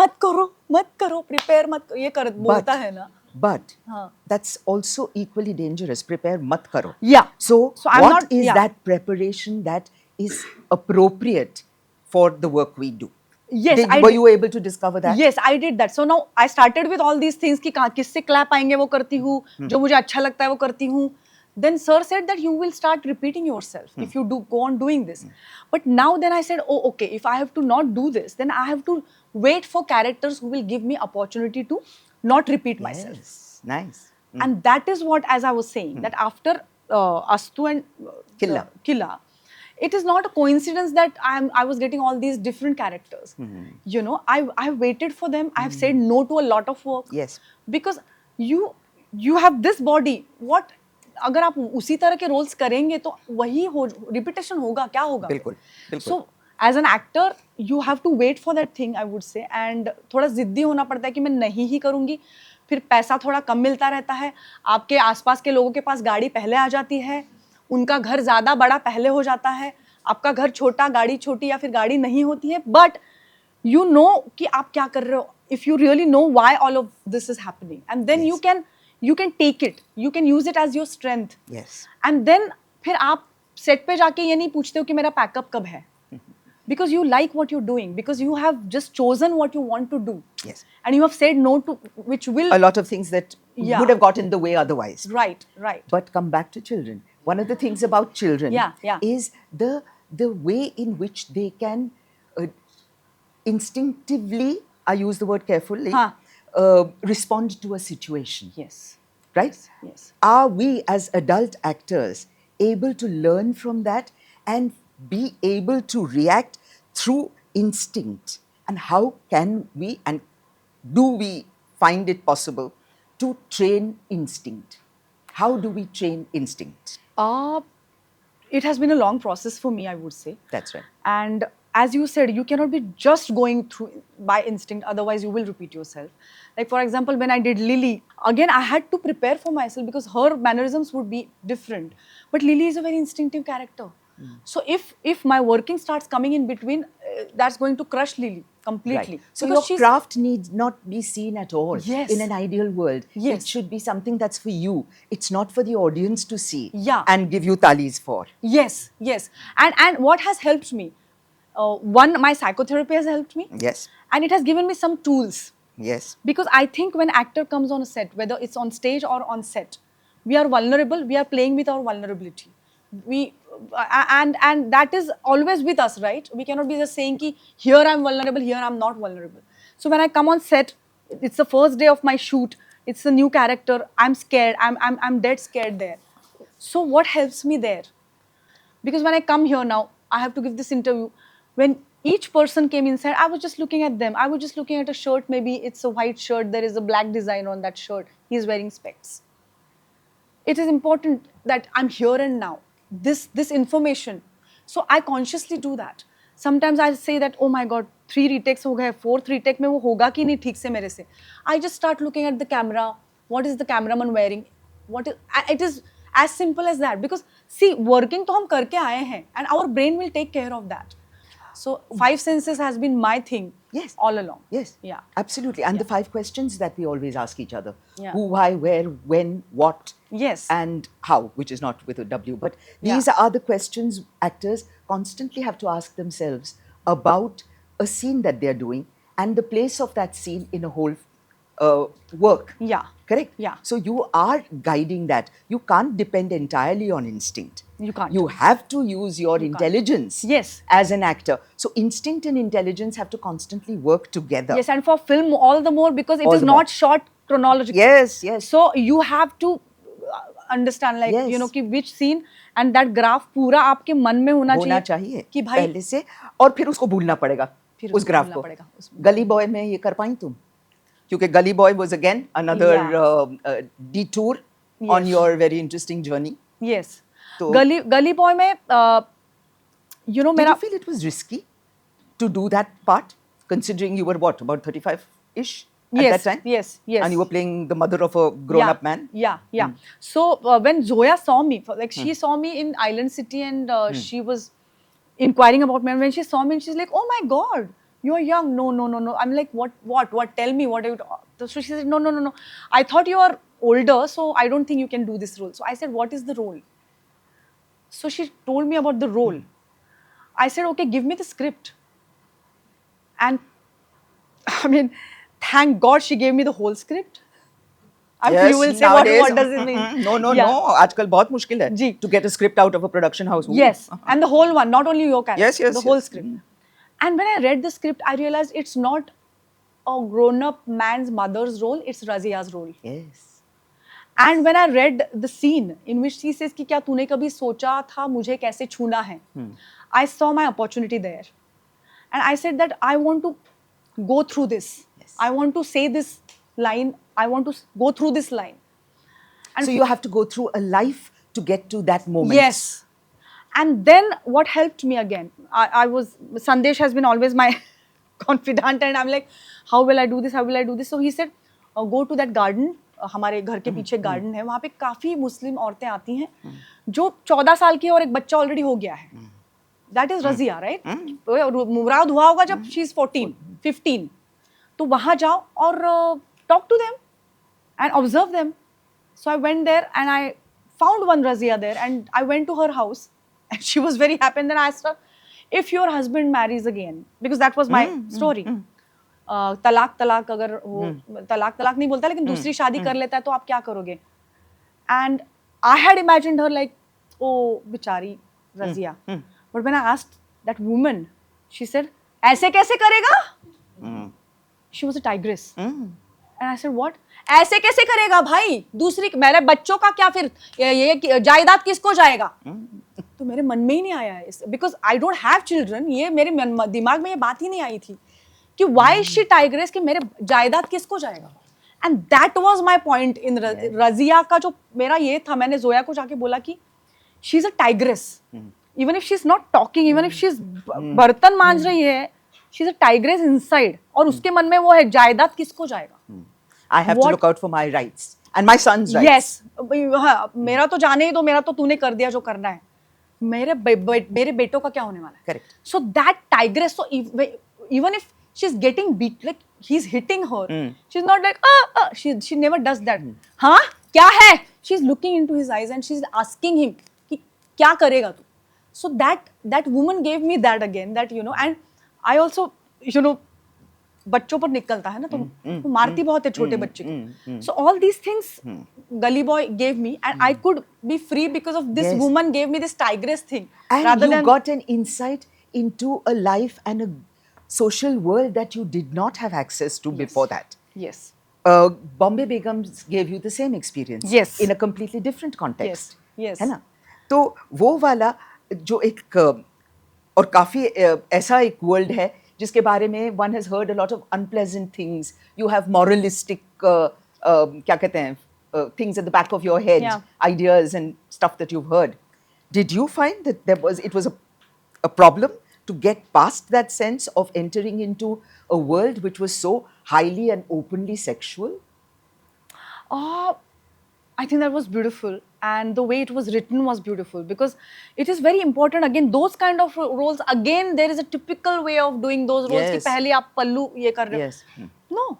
मत करो prepare मत करो, ये कर बोलता है ना.
But
हाँ.
that's also equally dangerous. Prepare mat karo.
Yeah.
So
I'm
what
not,
is
yeah.
that preparation that is appropriate for the work we do?
Yes,
Were you able to discover that?
Yes, I did that. So now I started with all these things कि किससे clap आएंगे वो करती हूँ, जो मुझे अच्छा लगता है वो करती हूँ. Then sir said that you will start repeating yourself if you go on doing this. But now then I said, oh okay, if I have to not do this, then I have to wait for characters who will give me opportunity to not repeat myself.
Yes, nice.
And that is what, as I was saying, that after Astu and Killa, it is not a coincidence that I was getting all these different characters. You know, I waited for them. I have said no to a lot of work.
Yes.
Because you have this body. What अगर आप उसी तरह के roles करेंगे तो वही repetition होगा, क्या होगा?
बिल्कुल.
So as an actor you have to wait for that thing, I would say, and थोड़ा जिद्दी होना पड़ता है कि मैं नहीं ही करूँगी. फिर पैसा थोड़ा कम मिलता रहता है, आपके आसपास के लोगों के पास गाड़ी पहले आ जाती है, उनका घर ज़्यादा बड़ा पहले हो जाता है, आपका घर छोटा, गाड़ी छोटी या फिर गाड़ी नहीं होती है. बट you know कि आप क्या कर रहे हो, if you really know why all of this is happening, and then
Yes.
you can take it, you can use it as your strength.
Yes.
And then फिर आप सेट पे जाके ये नहीं पूछते हो कि मेरा पैकअप कब है, because you like what you're doing, because you have just chosen what you want to do.
Yes.
And you have said no to which will
A lot of things that
Yeah.
would have got in the way otherwise.
right.
But come back to children. One of the things about children
Yeah.
is the way in which they can instinctively, I use the word carefully,
Huh.
Respond to a situation.
Yes.
Right?
Yes.
Are we as adult actors able to learn from that and be able to react through instinct? And how can we and do we find it possible to train instinct? How do we train instinct?
It has been a long process for me, I would say.
That's right.
And as you said, you cannot be just going through by instinct, otherwise you will repeat yourself. Like for example, when I did Lily, again I had to prepare for myself because her mannerisms would be different. But Lily is a very instinctive character. So if my working starts coming in between, that's going to crush Lily completely.
Right. So
Because
your craft needs not be seen at all.
Yes.
In an ideal world.
Yes.
It should be something that's for you. It's not for the audience to see.
Yeah.
And give you talis for.
Yes. And what has helped me? One, my psychotherapy has helped me.
Yes.
And it has given me some tools.
Yes.
Because I think when actor comes on a set, whether it's on stage or on set, we are vulnerable. We are playing with our vulnerability. And that is always with us, right? We cannot be just saying ki here I'm vulnerable, here I'm not vulnerable. So when I come on set, it's the first day of my shoot. It's a new character. I'm scared. I'm dead scared there. So what helps me there? Because when I come here now, I have to give this interview. When each person came inside, I was just looking at them. I was just looking at a shirt. Maybe it's a white shirt. There is a black design on that shirt. He's wearing specs. It is important that I'm here and now. This information. So I consciously do that. Sometimes I say that, oh my God, 3 retakes हो गए, 4th retake में वो होगा कि नहीं ठीक से मेरे से. I just start looking at the camera. What is the cameraman wearing? It is as simple as that. Because see, working तो हम करके आए हैं, and our brain will take care of that. So 5 senses has been my thing.
Yes.
All along.
Yes.
Yeah.
Absolutely. And the 5 questions that we always ask each other.
Yeah.
Who, why, where, when, what.
Yes.
And how, which is not with a W. But these are the questions actors constantly have to ask themselves about a scene that they're doing and the place of that scene in a whole work.
Yeah.
Correct?
Yeah.
So you are guiding that. You can't depend entirely on instinct.
You can't.
You have to use your intelligence
Yes.
as an actor. So instinct and intelligence have to constantly work together.
Yes, and for film all the more because it
All
is
the
not
more.
shot chronologically.
Yes, yes.
So you have to understand, like,
Yes.
you know, कि which scene and that graph पूरा आपके मन में होना
चाहिए
कि भाई
पहले से, और फिर उसको भूलना पड़ेगा
फिर
उस
उसको
ग्राफ
भूलना
को.
पड़ेगा उसमें.
गली बॉय में ये कर पाई तुम? क्योंकि गली boy was again another detour on
Yes.
your very interesting journey.
yes.
तो-
गली बॉय में you know
Did
मेरा
you feel it was risky to do that part, considering you were what, about 35-ish? at
Yes,
that time?
yes, yes.
And you were playing the mother of a grown-up man?
Yeah. So when Zoya saw me, she saw me in Island City, and she was inquiring about me. And when she saw me, she's like, "Oh my God, you're young." No. I'm like, what? Tell me, what are you? So she said, no. I thought you are older, so I don't think you can do this role. So I said, what is the role? So she told me about the role. I said, okay, give me the script. And I mean, thank God she gave me the whole script. You will say, what does it mean?
No.
Yeah.
आजकल बहुत मुश्किल है
जी.
to get a script out of a production house.
Yes, and the whole one, not only your character,
Yes.
the whole script. And when I read the script, I realized it's not a grown-up man's mother's role, it's Razia's role.
Yes.
And when I read the scene in which she says कि क्या तूने कभी सोचा था मुझे कैसे छूना है, I saw my opportunity there. And I said that I want to go through this.
Yes.
I want to say this line. I want to go through this line. And
So you have to go through a life to get to that moment.
yes. And then what helped me again? Sandesh has been always my confidant, and I'm like, how will I do this? How will I do this? So he said, go to that garden. हमारे घर के पीछे garden है, वहाँ पे काफी मुस्लिम औरतें आती हैं जो 14 साल की है और एक बच्चा ऑलरेडी हो गया है. That is Razia, right? मुराद हुआ होगा जब she is 14, 15. तो वहाँ जाओ और talk to them and observe them. So I went there and I found one Razia there, and I went to her house and she was very happy. And then I asked her, if your husband marries again, because that was my story. तलाक अगर वो तलाक नहीं बोलता लेकिन दूसरी शादी कर लेता है तो आप क्या करोगे? And I had imagined her like, oh बेचारी Razia. But when I asked that woman, she said, ऐसे कैसे करेगा? She was a tigress. And I said, what? ऐसे कैसे करेगा भाई? दूसरी मेरे बच्चों का क्या फिर ये जायदाद किसको जाएगा? तो मेरे मन में ही नहीं आया है, because I don't have children. ये मेरे दिमाग में ये बात ही नहीं आई थी कि why is she tigress, कि मेरे जायदाद किसको जाएगा? And that was my point in Razia का जो मेरा ये था, मैंने जोया को जाके बोला कि she's a tigress. Even if she's not talking, even if she's बर्तन मांज रही है, she's a tigress inside. और उसके मन में वो है जायदाद किसको जाएगा?
I have to look out for my rights and my son's rights.
Yes, हाँ, मेरा तो जाने ही दो, मेरा तो तूने कर दिया जो करना है. मेरे बेटों का क्या होने वाला है?
Correct.
So that tigress, so even if she's getting beat, like he's hitting her, she's not like she never does that. हाँ क्या है? She's looking into his eyes and she's asking him कि क्या करेगा तू? So that woman gave me that again, that and I also बच्चों पर निकलता है ना, तो मारती बहुत है छोटे बच्चे को. So all these things Gully Boy gave me, and I could be free because of this woman gave me this tigress thing.
And you got an insight into a life and a social world that you did not have access to before that.
Yes.
Bombay Begums gave you the same experience.
Yes.
In a completely different context.
Yes.
है ना? तो वो वाला जो एक और काफी ऐसा एक वर्ल्ड है जिसके बारे में one has heard a lot of unpleasant things. You have moralistic क्या कहते हैं things at the back of your head, ideas and stuff that you've heard. Did you find that it was a problem to get past that sense of entering into a world which was so highly and openly sexual?
I think that was beautiful, and the way it was written was beautiful, because it is very important. Again, those kind of roles, again there is a typical way of doing those roles कि पहले आप पल्लू ये कर रहे हो.
Yes.
No.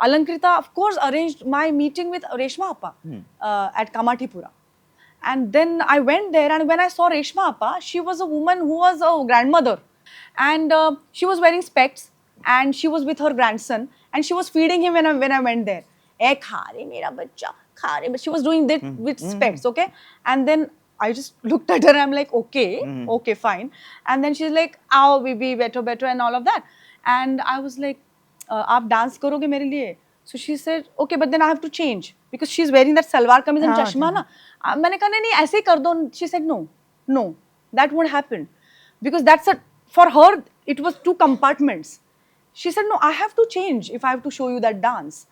Alankrita, of course, arranged my meeting with Reshma Appa at Kamathipura. And then I went there, and when I saw Reshma Appa, she was a woman who was a grandmother. And she was wearing specs, and she was with her grandson, and she was feeding him when I went there. Eh, kha re mera bachcha, kha re. But she was doing that with specs, okay? And then I just looked at her, and I'm like, okay, fine. And then she's like, आओ baby, better, and all of that. And I was like, आप dance करोगे मेरे लिए? So she said, okay, but then I have to change, because she's wearing that salwar kameez and chashma ना. मैंने कहा नहीं ऐसे ही कर दो. She said no, that won't happen, because for her it was 2 compartments. She said no, I have to change if I have to show you that dance.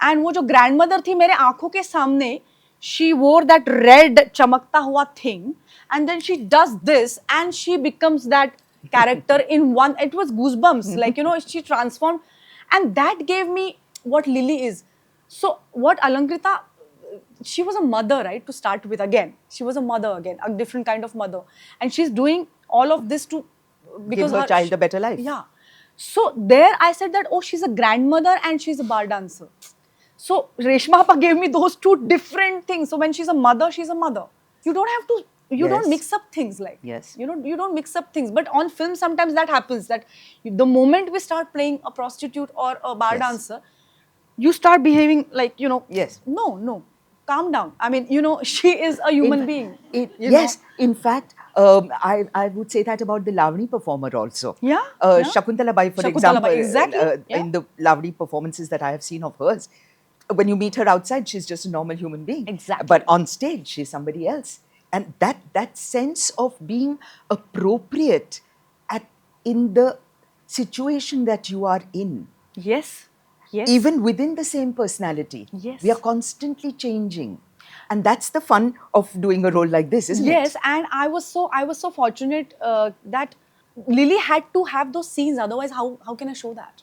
And वो जो grandmother थी मेरे आँखों के सामने, she wore that red चमकता हुआ thing, and then she does this and she becomes that character in one. It was goosebumps, like she transformed, and that gave me what Lily is. So what Alankrita, she was a mother, right? To start with, again, she was a mother again, a different kind of mother, and she's doing all of this to because
Give her child a better life.
Yeah. So there I said that, oh, she's a grandmother and she's a bar dancer. So Reshma Appa gave me those two different things. So when she's a mother, she's a mother. You don't have to. You
Yes.
don't mix up things like.
Yes.
You know, you don't mix up things. But on film, sometimes that happens. That the moment we start playing a prostitute or a bar
Yes.
dancer, you start behaving like, you know.
Yes.
No. Calm down. I mean, you know, she is a human being. you
Yes,
know.
in fact, I would say that about the Lavani performer also.
Yeah, yeah.
Shakuntala Bai, for
Shakuntala
example,
Bai, exactly, yeah.
in the Lavani performances that I have seen of hers, when you meet her outside, she's just a normal human being.
Exactly.
But on stage, she's somebody else. And that sense of being appropriate in the situation that you are in,
Yes. Yes.
even within the same personality,
Yes.
we are constantly changing. And that's the fun of doing a role like this, isn't it?
Yes, and I was so fortunate that Lily had to have those scenes. Otherwise, how can I show that?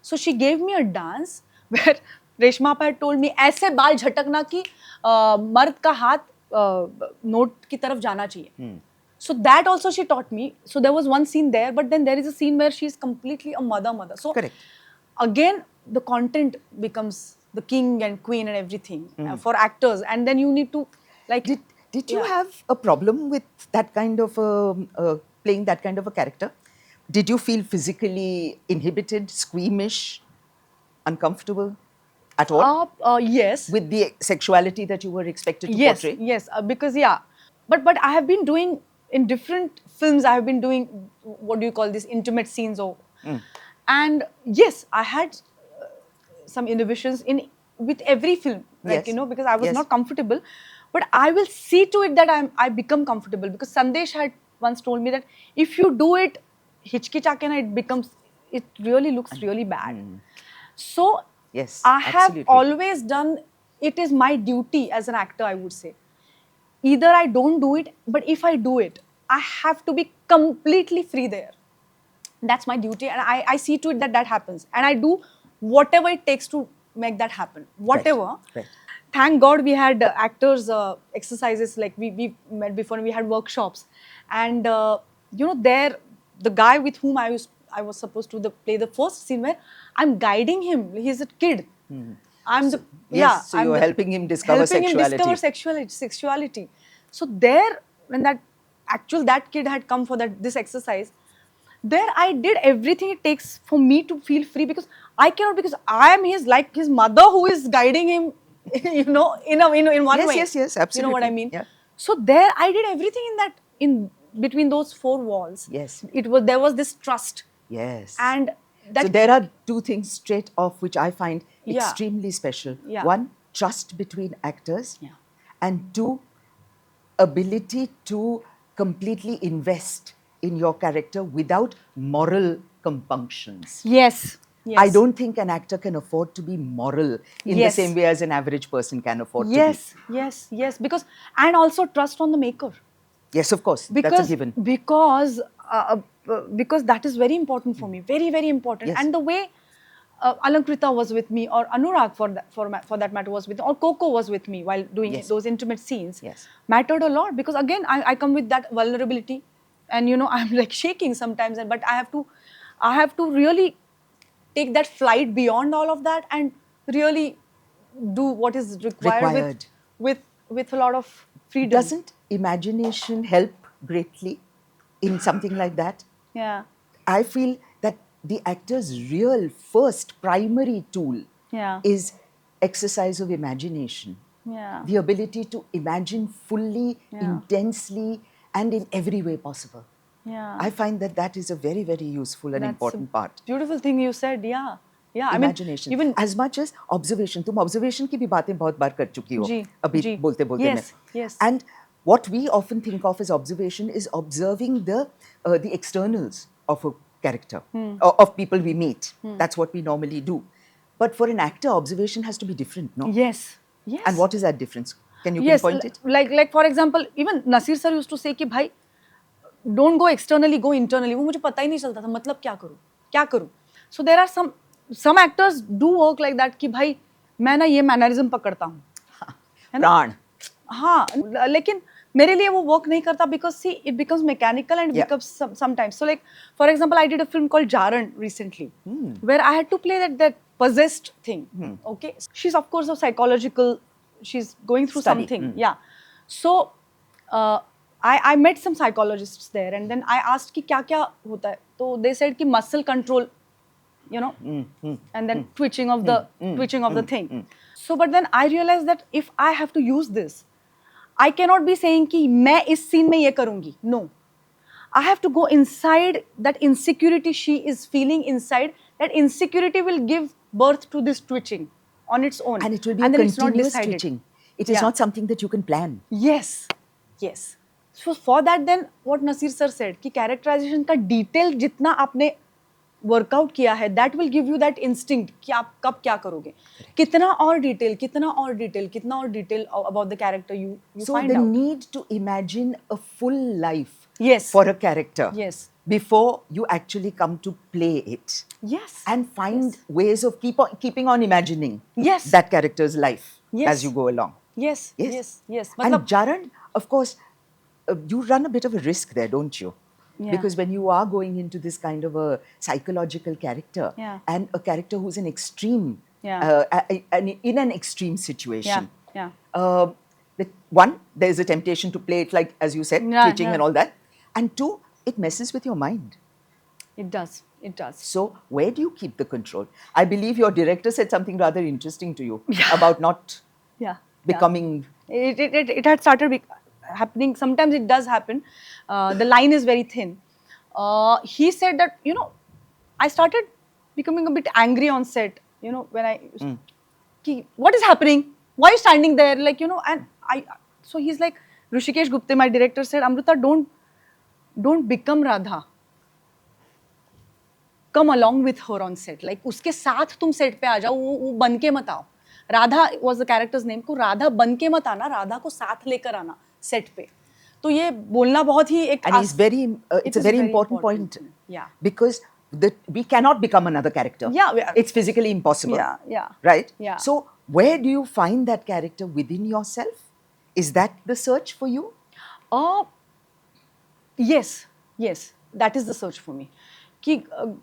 So she gave me a dance where Reshma Appa had told me, ऐसे बाल झटकना कि मर्द का हाथ note की तरफ जाना चाहिए. So that also she taught me. So there was one scene there, but then there is a scene where she is completely a mother. So
Correct.
again, the content becomes the king and queen and everything for actors, and then you need to like.
Did you
Yeah.
have a problem with that kind of playing that kind of a character? Did you feel physically inhibited, squeamish, uncomfortable at all
Yes.
with the sexuality that you were expected to
Yes,
portray?
yes, because yeah, but I have been doing in different films. I have been doing what do you call these intimate scenes or, and yes, I had some inhibitions in with every film, like
Yes.
you know, because I was
Yes.
not comfortable, but I will see to it that I become comfortable, because Sandesh had once told me that if you do it hichkichake na, it really looks really bad. So
Yes,
I have
absolutely.
always done, it is my duty as an actor, I would say. Either I don't do it, but if I do it, I have to be completely free there. That's my duty, and I see to it that that happens. And I do whatever it takes to make that happen. Whatever.
Right.
Thank God we had actors exercises, like we met before, and we had workshops. And you know, there, the guy with whom I was supposed to play the first scene where I'm guiding him. He's a kid. I'm the
Yes, so
I'm
you're
the-
helping him discover
sexuality. So there, when that kid had come for this exercise, there I did everything it takes for me to feel free, because I cannot, because I am his mother who is guiding him, you know, in one
Yes,
way.
yes, yes,
You know what I
absolutely.
mean?
Yeah.
So there I did everything in between those four walls.
Yes.
There was this trust.
Yes.
And that
so there are two things straight off which I find
Yeah.
extremely special.
Yeah.
One, trust between actors.
Yeah.
And two, ability to completely invest in your character without moral compunctions.
Yes. Yes.
I don't think an actor can afford to be moral in
Yes.
the same way as an average person can afford to be.
Yes, because, and also trust on the maker.
Yes, of course.
Because
that's a given.
because that is very important for me, very very important.
Yes.
And the way Alankrita was with me, or Anurag for that matter was with me, or Coco was with me while doing
Yes.
those intimate scenes,
Yes.
mattered a lot, because again I come with that vulnerability, and you know, I'm like shaking sometimes, but I have to really take that flight beyond all of that and really do what is required. With a lot of freedom.
Doesn't imagination help greatly in something like that?
Yeah.
I feel that the actor's real first primary tool
Yeah.
is exercise of imagination.
Yeah.
The ability to imagine fully,
Yeah.
intensely, and in every way possible.
Yeah.
I find that is a very, very useful and
That's
important
a
part.
Beautiful thing you said. Yeah. Yeah.
Imagination.
I mean, even
as much as observation. तुम observation की भी बातें बहुत बार कर चुकी हो
जी,
अभी
जी.
बोलते बोलते में.
Yes, yes.
And what we often think of as observation is observing the externals of a character or of people we meet. That's what we normally do. But for an actor, observation has to be different, no?
yes. Yes.
And what is that difference? Can you
yes,
pinpoint it?
like for example, even Nasir sir used to say कि भाई don't go externally, go internally. वो मुझे पता ही नहीं चलता था, मतलब क्या करूँ. So there are some some actors do work like that कि भाई मैं ना ये मैनरिज्म पकड़ता हूँ, है ना?
प्राण.
हाँ, लेकिन मेरे लिए वो वर्क नहीं करता because see it becomes mechanical and it
Yeah.
becomes sometimes. So like for example, I did a film called Jaran recently, where I had to play that possessed thing. Okay, she's of course a psychological. She's going through
Study.
something. Yeah. So I met some psychologists there, and then I asked कि क्या क्या होता है. So they said कि muscle control, you know, and then twitching of the thing. So but then I realized that if I have to use this, I cannot be saying कि मैं इस scene में ये करूँगी. No. I have to go inside that insecurity she is feeling inside. That insecurity will give birth to this twitching on its own.
And it will be
and
a
then it's not
continuous
decided.
twitching. It is
Yeah.
not something that you can plan.
Yes, yes. So for that then what Nasir sir said कि characterization का detail जितना आपने workout किया है that will give you that instinct कि आप कब क्या करोगे. कितना और detail about the character you
So
find
the
out.
need to imagine a full life
Yes.
for a character
Yes.
before you actually come to play it.
Yes.
And find ways of keeping on imagining
Yes.
that character's life
Yes.
as you go along.
Yes. Yes.
And
मतलब
Jaran, of course, you run a bit of a risk there, don't you?
Yeah.
Because when you are going into this kind of a psychological character
Yeah.
and a character who's an extreme,
Yeah.
in an extreme situation,
Yeah.
there's a temptation to play it like, as you said,
Yeah,
twitching
yeah.
and all that. And two, it messes with your mind.
It does.
So where do you keep the control? I believe your director said something rather interesting to you
Yeah.
about not
Yeah.
becoming...
It had started happening. Sometimes it does happen. The line is very thin. He said that, you know, I started becoming a bit angry on set, you know, when ki, what is happening? Why are you standing there? Like, you know, and so he's like, Rishikesh Gupte, my director, said, Amrita, don't become Radha. Come along with her on set. Like, उसके साथ तुम set पे आ जाओ, वो बन के मत आओ. Radha was the character's name. को राधा बन के मत आना, राधा को साथ लेकर आना set पे. तो ये बोलना बहुत ही एक
And it's a very important point.
Yeah.
Because we cannot become another character.
Yeah.
It's physically impossible.
Yeah.
Right?
Yeah.
So where do you find that character within yourself? Is that the search for you?
Yes. That is the search for me. कि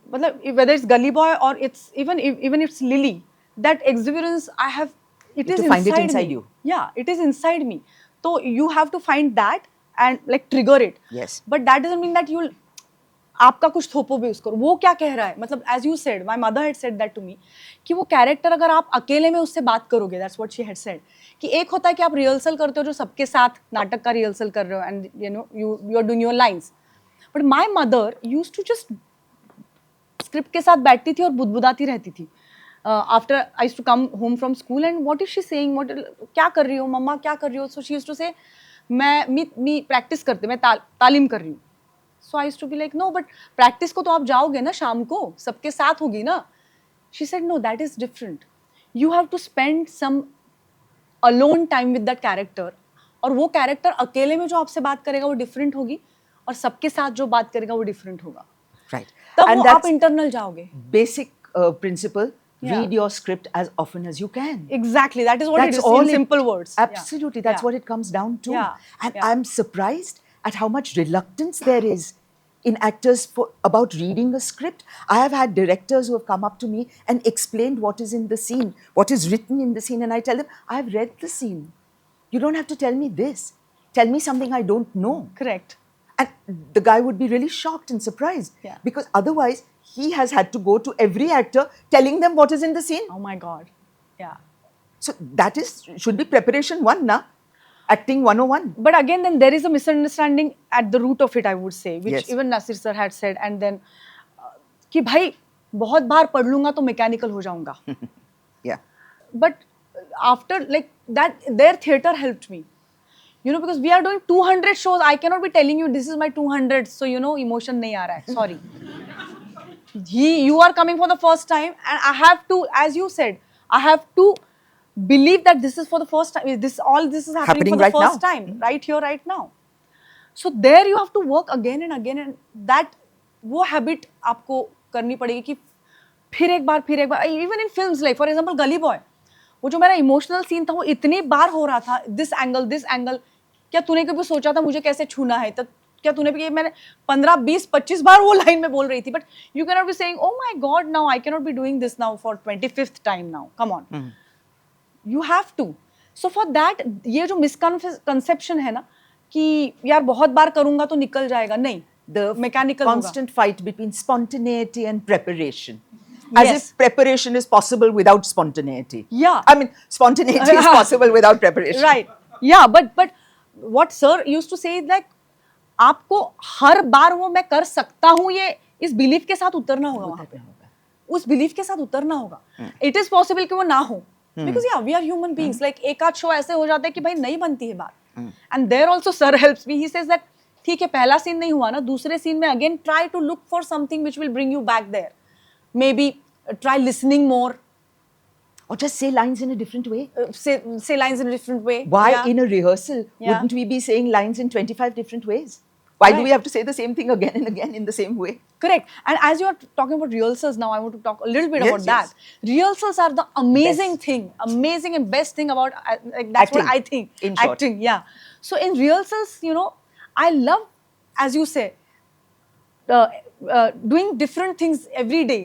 मतलब whether it's Gully Boy or it's even it's Lily, that exuberance I have, it is
to find it
inside
inside
me.
you.
Yeah, it is inside me. So you have to find that and like trigger it.
Yes.
But that doesn't mean that you'll आपका कुछ थोपो भी उसको. वो क्या कह रहा है? मतलब as you said, my mother had said that to me कि वो कैरेक्टर अगर आप अकेले में उससे बात करोगे, that's what she had said, कि एक होता है कि आप रिहर्सल करते हो जो सबके साथ नाटक का रिहर्सल कर रहे हो and you know you are doing your lines. But my mother used to just script के साथ बैठती थी और बुदबुदाती रहती थी. After I used to come home from school and what is she saying, क्या कर रही हो मम्मा, क्या कर रही हो. सो शी यूज्ड टू से मैं प्रैक्टिस करते, मैं तालीम कर रही हूँ. So I used to be like no, but practice को तो आप जाओगे ना शाम को, सबके साथ होगी ना. She said no, that is different. You have to spend some alone time with that character. और वो कैरेक्टर अकेले में जो आपसे बात करेगा वो डिफरेंट होगी और सबके साथ जो बात करेगा वो डिफरेंट होगा.
Right.
तब
And
वो
that's
आप इंटरनल जाओगे.
basic principle.
Yeah.
Read your script as often as you can.
Exactly. That is what
That's
it is
all
in simple words.
Absolutely. That's what it comes down to.
Yeah.
And
Yeah.
I'm surprised at how much reluctance there is in actors about reading a script. I have had directors who have come up to me and explained what is in the scene, what is written in the scene, and I tell them, I've read the scene. You don't have to tell me this. Tell me something I don't know.
Correct.
And the guy would be really shocked and surprised.
Yeah.
Because otherwise, he has had to go to every actor telling them what is in the scene.
Oh my God. Yeah.
So that should be preparation one, na? Acting 101.
But again, then there is a misunderstanding at the root of it, I would say, which
Yes.
even Nasir sir had said. And then, कि भाई बहुत बार पढ़ लूँगा तो mechanical हो जाऊँगा.
Yeah.
But after like that, their theatre helped me. You know, because we are doing 200 shows, I cannot be telling you this is my 200th, so you know, emotion नहीं आ रहा है. Sorry. You are coming for the first time, and I have to, as you said, I have to believe that this is for the first time. This is happening for the
right
first
now.
time, right here, right now. So there you have to work again and again, and that वो habit आपको करनी पड़ेगी कि फिर एक बार even in films like for example Gully Boy, वो जो मेरा इमोशनल सीन था वो इतनी बार हो रहा था, दिस एंगल, क्या तूने कभी सोचा था मुझे कैसे छूना है? तब क्या तूने भी, मैंने 15 20 25 बार वो लाइन में बोल रही थी, but you can not be saying oh my god now I can not be doing this now for 25th time now, come on, you have to. So for that, ये जो मिसकंसेप्शन है ना कि यार बहुत बार करूंगा तो निकल जाएगा, नहीं,
The
mechanical
constant fight between spontaneity and preparation. As
Yes.
if preparation is possible without spontaneity.
Yeah.
I mean, spontaneity is possible without preparation.
Right. Yeah, but what sir used to say is like, आपको हर बार वो मैं कर सकता हूँ, ये इस belief के साथ उतरना होगा वहां पे, उस बिलीफ के साथ उतरना होगा. इट इज पॉसिबल कि वो ना हो, because yeah we are human beings. Like एक आध शो ऐसे हो जाता है कि भाई नहीं बनती है बात, and there also sir helps me. He says that ठीक है, पहला सीन नहीं हुआ ना, दूसरे सीन में again try to look for something which will bring you back there. Maybe try listening more.
Or just say lines in a different way.
Say lines in a different way.
Why
Yeah.
in a rehearsal
Yeah.
wouldn't we be saying lines in 25 different ways? Why do
Right.
we have to say the same thing again and again in the same way?
Correct. And as you are talking about rehearsals now, I want to talk a little bit
Yes,
about that. Rehearsals are the amazing thing, amazing and best thing about like, that's
Acting,
what I think.
in short.
Acting, yeah. So in rehearsals, you know, I love, as you say, doing different things every day.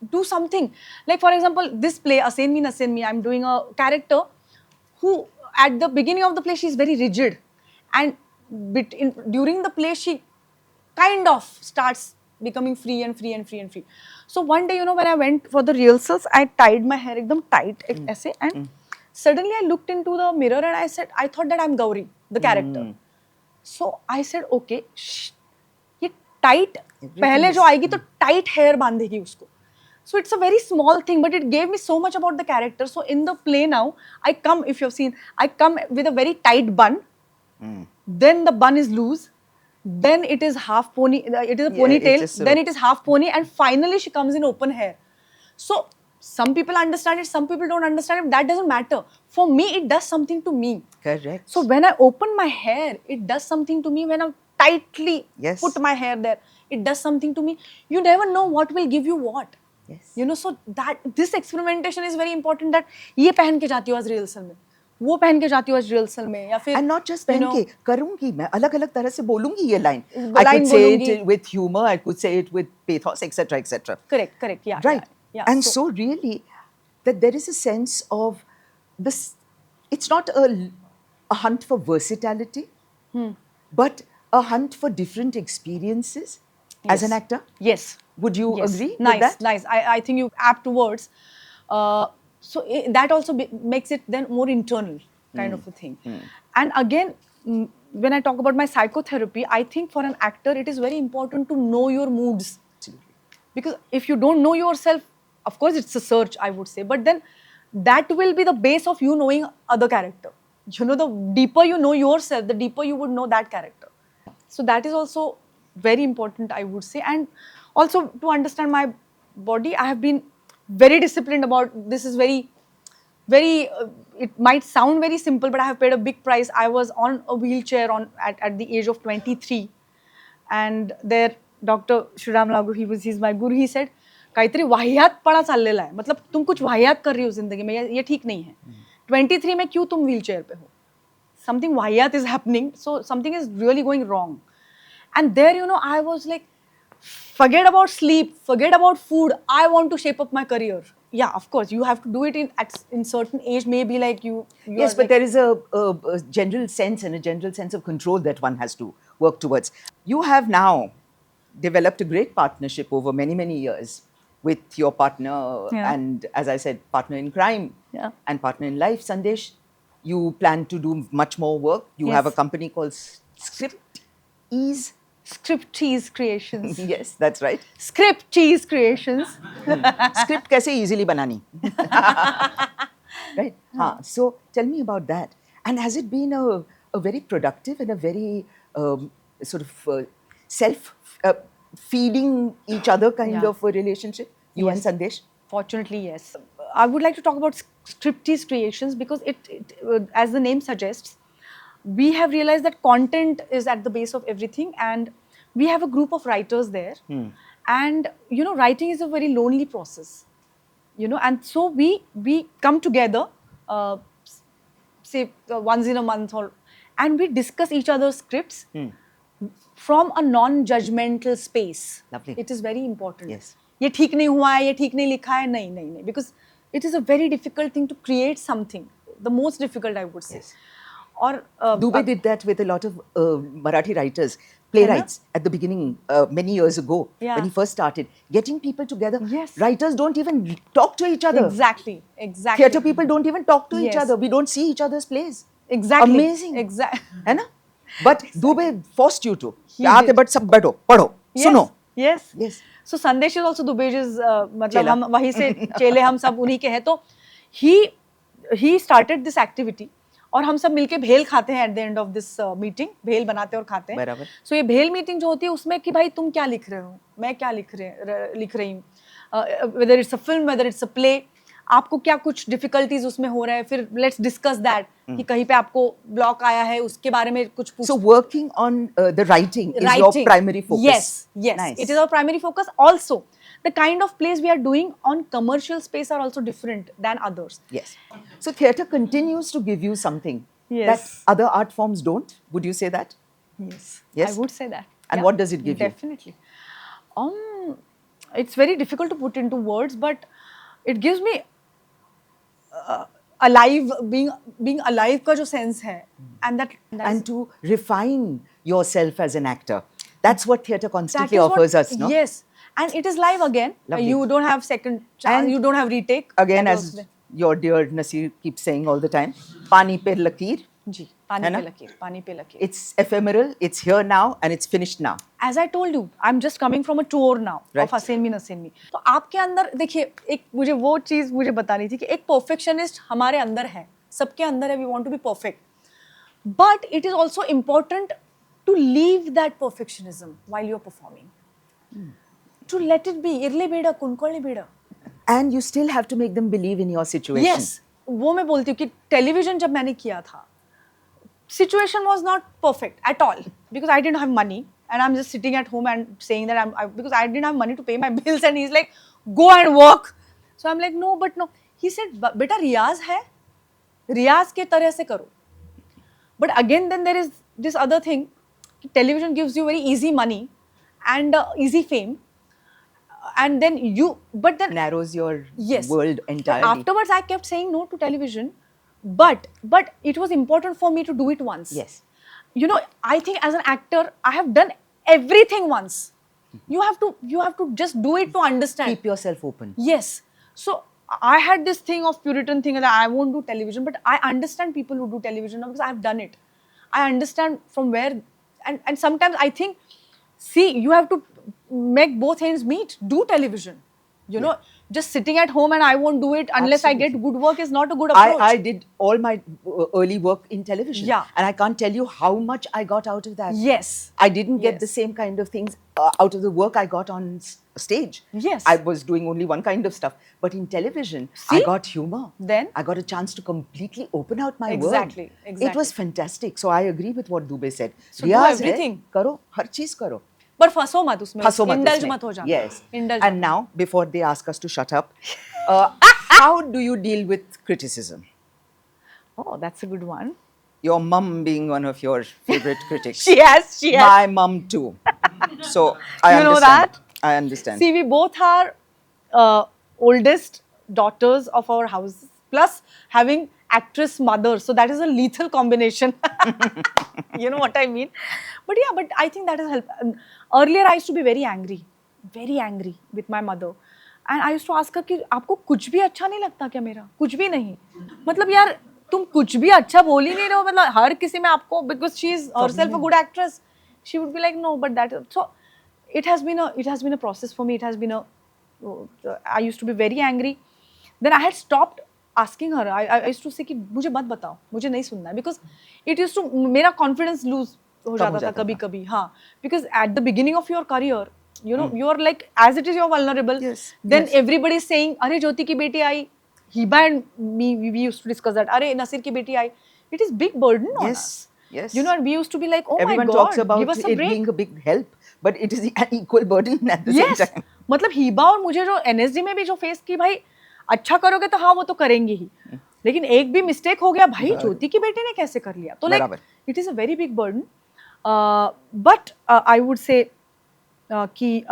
Do something. Like for example, this play, Asen Me, I'm doing a character who at the beginning of the play, she's very rigid. And during the play, she kind of starts becoming free and free and free and free. So one day, you know, when I went for the rehearsals, I tied my hair ekdam tight, aise, and suddenly I looked into the mirror and I said, I thought that I'm Gauri, the character. So I said, okay, ये tight, पहले जो आएगी तो tight hair बांधेगी उसको. So it's a very small thing, but it gave me so much about the character. So in the play now, I come, if you've seen, I come with a very tight bun. Then the bun is loose. Then it is half pony. It is a ponytail. Then it is half pony, and finally she comes in open hair. So some people understand it, some people don't understand it. That doesn't matter. For me, it does something to me.
Correct.
So when I open my hair, it does something to me. When I tightly put my hair there, it does something to me. You never know what will give you what.
Yes.
You know, so that this experimentation is very important. That ये पहन के जाती हूँ आज rehearsal में, वो पहन के जाती हूँ आज रिहर्सल में, या फिर
and not just पहन के, करूँगी मैं अलग-अलग तरह से बोलूँगी ये line. I
line
could say
बोलूँगी.
it with humor, I could say it with pathos, etc., etc.
correct, yeah,
Right.
yeah.
And so really, that there is a sense of this. It's not a hunt for versatility, but a hunt for different experiences as an actor.
Yes.
Would you
Yes.
agree
Nice,
with that?
nice. I think you apt words. So that also makes it then more internal kind of a thing. And again, when I talk about my psychotherapy, I think for an actor it is very important to know your moods.
Absolutely.
Because if you don't know yourself, of course it's a search, I would say, but then that will be the base of you knowing other character. You know, the deeper you know yourself, the deeper you would know that character. So that is also very important, I would say. And also to understand my body, I have been very disciplined about this. Is very it might sound very simple, but I have paid a big price. I was on a wheelchair at the age of 23, and there Dr. Shriram Lagu, he's my guru. He said, काहीतरी वाहियात पड़ा चाललेला है, मतलब तुम कुछ वाहियात कर रही हो जिंदगी में, ये ठीक नहीं है. 23 में क्यों तुम व्हीलचेयर पे हो? Something वाहियात is happening, so something is really going wrong. And there, you know, I was like, forget about sleep, forget about food. I want to shape up my career. Yeah, of course, you have to do it in certain age. Maybe like you
Yes, but there is a general sense and a general sense of control that one has to work towards. You have now developed a great partnership over many, many years with your partner, and as I said, partner in crime and partner in life, Sandesh. You plan to do much more work. You have a company called Script Ease.
Script Cheese Creations.
Yes, that's right.
Script Cheese Creations.
Script कैसे easily बनानी? Right? So tell me about that. And has it been a very productive and a very sort of self-feeding each other kind of a relationship, you and Sandesh?
Fortunately, yes. I would like to talk about Scriptease Creations because as the name suggests, we have realized that content is at the base of everything, and we have a group of writers there. And you know, writing is a very lonely process. you know, and so we come together, say once in a month, or and we discuss each other's scripts from a non-judgmental space.
Lovely.
It is very important.
Yes.
ये ठीक नहीं हुआ है, ये ठीक नहीं लिखा है, नहीं नहीं नहीं, because it is a very difficult thing to create something, the most difficult, I would say.
Yes.
Or
Dubey did that with a lot of Marathi writers, playwrights at the beginning, many years ago,
Yeah.
when he first started. Getting people together.
Yes.
Writers don't even talk to each other.
exactly.
Theatre people don't even talk to each
Yes.
other. We don't see each other's plays.
Exactly.
Amazing.
Exactly.
है ना? But Dubey forced you to.
He
आते
did.
But सब बैठो, पढ़ो, सुनो.
Yes.
Yes.
So Sandesh is also Dubey's, मतलब
चेला.
हम वहीं से चेले, हम सब उन्हीं के हैं. तो he started this activity और हम सब मिलके भेल खाते हैं at the end of this meeting. भेल बनाते हैं और खाते हैं.
बराबर.
So ये भेल मीटिंग जो होती है उसमें कि भाई तुम क्या लिख रहे हो, मैं क्या लिख रही हूँ, whether it's a film, whether it's a play, आपको क्या कुछ डिफिकल्टीज उसमें हो रहा है, फिर लेट्स डिस्कस दैट कि कहीं पे आपको ब्लॉक आया है, उसके बारे में कुछ पूछ.
So working on the writing is your primary focus.
Yes, yes.
Nice.
It is our primary focus. Also, the kind of plays we are doing on commercial space are also different than others.
Yes. So theatre continues to give you something
Yes.
that other art forms don't. Would you say that?
Yes.
Yes?
I would say that.
And what does it give you?
Definitely. It's very difficult to put into words, but it gives me alive, being alive का जो sense है, and that
And to refine yourself as an actor. That's what theatre
that
constantly
is what-
offers us, no?
Yes, and it is live again.
Lovely.
You don't have second chance.
And
You don't have retake.
Again,
That
as
was the-
your dear Nasir keeps saying all the time, Pani pe lakeer.
जी, पानी
है ना?
पे लकीर, पानी पे लकीर.
It's ephemeral, it's here now, and it's finished now.
As I told you, I'm just coming from a tour now
Right.
of हसीन मी नसीन मी. तो आपके अंदर देखिए, एक मुझे वो चीज़ मुझे बतानी थी कि एक perfectionist हमारे अंदर है, सबके अंदर है. We want to be perfect, but it is also important to leave that perfectionism while you're performing. To let it be. इरले बेड़ा कुनकोले बेड़ा.
And you still have to make them believe in your situation.
Yes, वो मैं बोलती हूँ कि television जब मैंने किया था, situation was not perfect at all because I didn't have money and I'm just sitting at home and saying that because I didn't have money to pay my bills, and he's like, go and work. So I'm like, no, but no. He said, बेटा रियाज है, रियाज के तरह से करो. But again, then there is this other thing. Television gives you very easy money and easy fame, and then but then
Narrows your
yes,
world
But
entirely.
afterwards, I kept saying no to television, but it was important for me to do it once.
Yes.
You know, I think as an actor, I have done everything once. You have to just do it to understand.
Keep yourself open.
Yes. So I had this thing of Puritan thing that I won't do television, but I understand people who do television now because I've done it. I understand from where, and sometimes I think, see, you have to make both ends meet. Do television. You know, just sitting at home and I won't do it unless I get good work is not a good approach.
I did all my early work in television.
Yeah.
And I can't tell you how much I got out of that.
Yes.
I didn't get
Yes.
the same kind of things out of the work I got on stage.
Yes.
I was doing only one kind of stuff. But in television,
See?
I got humor.
Then?
I got a chance to completely open out my
Exactly,
word.
exactly.
It was fantastic. So I agree with what Dubey said.
So do
रियाज है,
everything.
करो, हर चीज करो.
पर फंसो मत उसमें.
फंसो मत
Indulge
उसमें.
मत हो जाना.
Yes.
Indulge
And
मत.
now, before they ask us to shut up, how do you deal with criticism?
Oh, that's a good one.
Your mum being one of your favorite critics.
She has.
My mum too. So I
You know
understand.
that?
I understand.
See, we both are oldest daughters of our house, plus having actress mothers. So that is a lethal combination. You know what I mean? But yeah, but I think that has helped. Earlier, I used to be very angry with my mother. And I used to ask her कि आपको कुछ भी अच्छा नहीं लगता क्या मेरा? कुछ भी नहीं. मतलब यार तुम कुछ भी अच्छा बोल ही नहीं रहे हो. मतलब हर किसी में आपको, because she is herself a good actress, she would be like, no, but that. So it has been a process for me. It has been I used to be very angry. Then I had stopped asking her. I used to say कि मुझे मत बताओ, मुझे नहीं सुनना है, because it used to मेरा confidence lose हो जाता था कभी-कभी. हाँ, because at the beginning of your career, you know, you are like, as it is, you're vulnerable.
Yes.
Then
Yes.
everybody is saying, अरे ज्योति की बेटी आई. Hiba and me, we used to discuss that. अरे नसीर की बेटी आई. It is big burden on
Yes.
us.
Yes.
You know, and we used to be like, oh
Everyone
my God,
talks about
give us a
it
break.
being a big help, but it is an equal burden at the
Yes.
same time.
मतलब हिबा और मुझे जो NSD में भी जो face की, भाई अच्छा करोगे तो हाँ वो तो करेंगे ही, लेकिन एक भी मिस्टेक हो गया भाई, ज्योति की बेटी ने कैसे कर लिया, तो लाइक
बराबर।
It is a very big burden. But I would say कि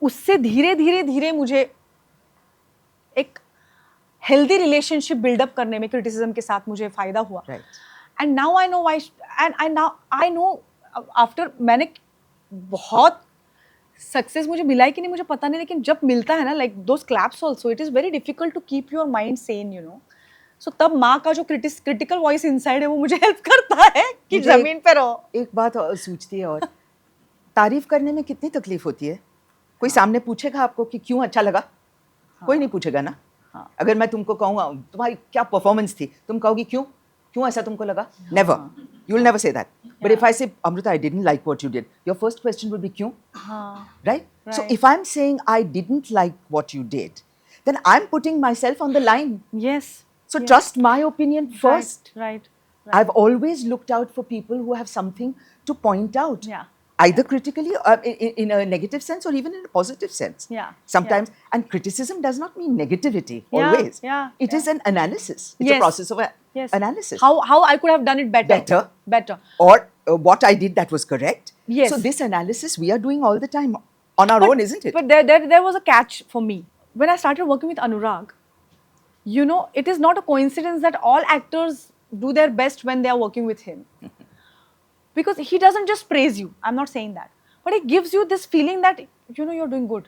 उससे धीरे धीरे धीरे मुझे एक हेल्दी रिलेशनशिप बिल्डअप करने में क्रिटिसिज्म के साथ मुझे फायदा हुआ.
Right.
And now I know why, and now I know after, मैंने बहुत सक्सेस मुझे मिला है कि नहीं मुझे पता नहीं, लेकिन जब मिलता है ना, like those claps also, it is very difficult to keep your mind sane, you know. So तब माँ का जो क्रिटिकल वॉइस इनसाइड है वो मुझे हेल्प करता है कि
मुझे
जमीन पे रहो.
एक बात और सूझती है, और तारीफ करने में कितनी तकलीफ होती है. कोई सामने पूछेगा आपको कि क्यों अच्छा लगा? कोई नहीं पूछेगा ना. अगर मैं तुमको कहूँगा तुम्हारी क्या परफॉर्मेंस थी, तुम कहोगी क्यों क्यों ऐसा तुमको लगा? Never. You will never say that. But if I say Amrita I didn't like what you did, your first question would be क्यों? Right? So
Right.
if I'm saying I didn't like what you did, then I'm putting myself on the line.
Yes.
So trust my opinion first.
Right.
I've always looked out for people who have something to point out.
Yeah.
Either critically or in a negative sense or even in a positive sense.
Yeah.
Sometimes, and criticism does not mean negativity
Yeah,
always.
yeah,
It is an analysis. It's
Yes.
a process of
Yes.
analysis.
How I could have done it better. Better.
Or what I did that was correct.
Yes.
So this analysis we are doing all the time on our own, isn't it?
But there was a catch for me. When I started working with Anurag, you know, it is not a coincidence that all actors do their best when they are working with him. Because he doesn't just praise you. I'm not saying that. But he gives you this feeling that, you know, you're doing good.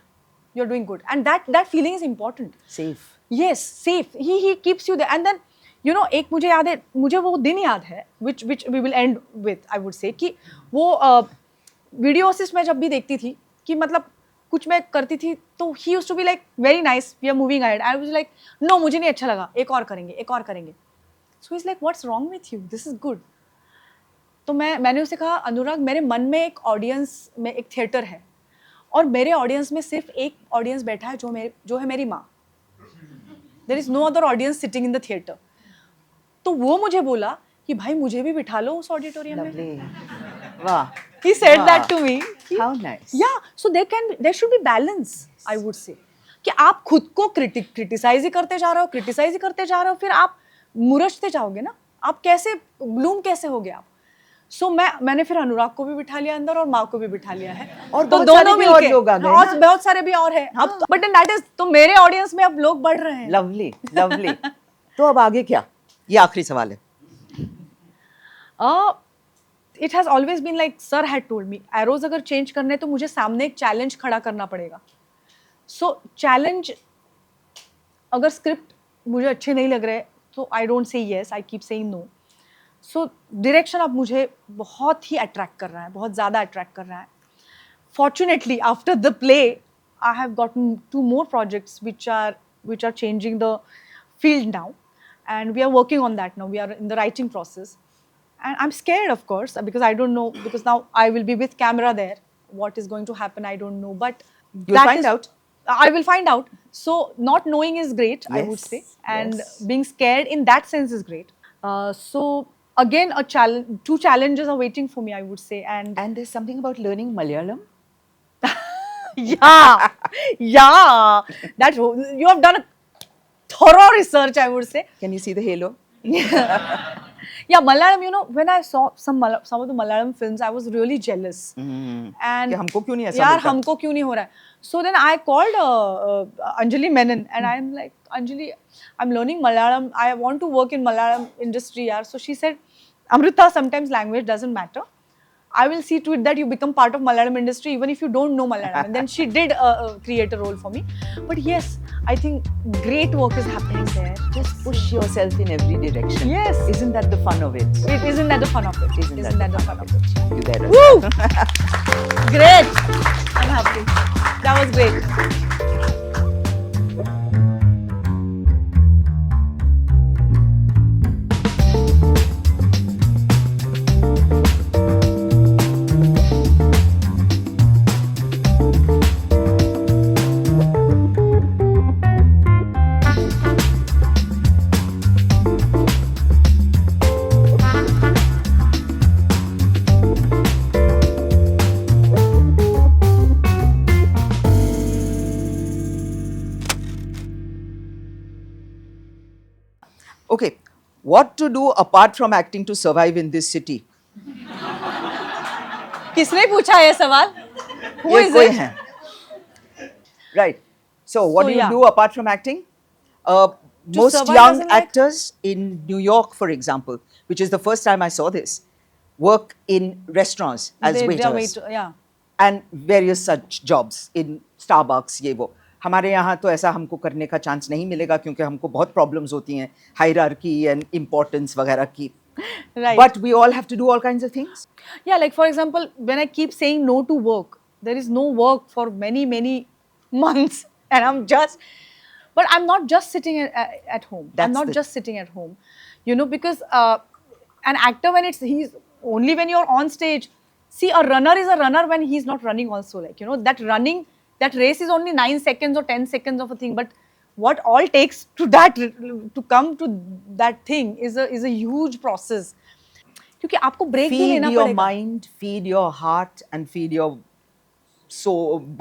You're doing good. And that feeling is important.
Safe.
Yes, safe. He keeps you there. And then, you know, एक मुझे याद है, मुझे वो दिन याद है, which we will end with, I would say, कि वो वीडियो असिस्ट में जब भी देखती थी कि मतलब कुछ मैं करती थी तो he used to be like very nice, we are moving ahead. I was like, no, मुझे नहीं अच्छा लगा, एक और करेंगे. So he's like, what's wrong with you? This is good. तो मैंने उसे कहा, अनुराग, मेरे मन में एक ऑडियंस में एक थिएटर है और मेरे ऑडियंस में सिर्फ एक ऑडियंस बैठा है जो है मेरी माँ. There is no other audience sitting in the theatre. तो वो मुझे बोला कि भाई मुझे भी बिठा लो उस ऑडिटोरियम में.
Lovely. Wow.
He said
Wow.
that to me.
How nice.
Yeah, so there should be balance, I would say. कि आप खुद को क्रिटिसाइज ही करते जा रहे हो, फिर आप मुरझते जाओगे ना, आप कैसे ब्लूम कैसे होगे आप. सो मैंने फिर अनुराग को भी बिठा लिया अंदर और माँ को भी बिठा लिया है,
और
तो
बहुत
दोनों
सारे भी और लोग आ गए
और
ना?
बहुत सारे भी और हैं. अब बट दैट इज, तो मेरे ऑडियंस में अब लोग बढ़ रहे हैं.
Lovely. Lovely. तो अब आगे क्या? ये आखिरी सवाल है.
It has always been like sir had told me, एरोज अगर चेंज करने तो मुझे सामने एक चैलेंज खड़ा करना पड़ेगा. सो चैलेंज, अगर स्क्रिप्ट मुझे अच्छे नहीं लग रहे तो I don't say yes, I keep saying no. So direction अब मुझे बहुत ही अट्रैक्ट कर रहा है, बहुत ज़्यादा अट्रैक्ट कर रहा है. Fortunately after the play I have gotten 2 more projects which are changing the field now, and we are working on that now. We are in the writing process, and I'm scared, of course, because I don't know, because now I will be with camera there. What is going to happen, I don't know, but
You'll
that
find
is-
out.
I will find out. So not knowing is great, I would
Yes,
say, and
yes.
being scared in that sense is great. So again, a challenge, 2 challenges are waiting for me, I would say, and
And there's something about learning Malayalam.
yeah, that you have done a thorough research, I would say.
Can you see the halo?
Yeah, Malayalam, you know, when I saw some of the Malayalam films, I was really jealous. And
कि हमको क्यों नहीं ऐसा
यार
मिलता?
हमको क्यों नहीं हो रहा है. So then I called Anjali Menon, and I'm like, Anjali, I'm learning Malayalam. I want to work in Malayalam industry, yaar. So she said, Amrita, sometimes language doesn't matter. I will see to it that you become part of Malayalam industry even if you don't know Malayalam. And then she did create a role for me. But yes, I think great work is happening there.
Just push yourself in every direction.
Yes.
Isn't that the fun of it?
Isn't that the fun of it?
Isn't that the fun of it? You there?
Woo! Great! I'm happy. That was great.
Okay, what to do apart from acting to survive in this city?
किसने पूछा ये सवाल? Who
ये
is
कोई
it?
हैं. Right. So, what
So,
do you
yeah.
do apart from acting? Uh,
To
most
survive
young
as in, like-
actors in New York, for example, which is the first time I saw this, work in restaurants as
They are
waiters
yeah.
and various such jobs in Starbucks, ये वो. हमारे यहाँ तो ऐसा हमको करने का chance नहीं मिलेगा क्योंकि हमको बहुत प्रॉब्लम्स होती हैं हायरार्की एंड इम्पोर्टेंस वगैरह की.
Right.
But we all have to do all kinds of things.
Yeah, like for example, when I keep saying no to work, there is no work for many, many months, and but I'm not just sitting at home. I'm
That's
not
the-
just sitting at home, you know, because an actor, when he's only when you're on stage. See, a runner is a runner when he's not running also, like, you know, that race is only 9 seconds or 10 seconds of a thing, but what all takes to come to that thing is a huge process. क्योंकि आपको break भी
Feed
लेना
your
पड़ेगा.
mind, feed your heart, and feed your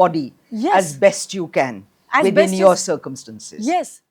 body
Yes.
as best you can
As
within
best
your
as-
circumstances.
Yes.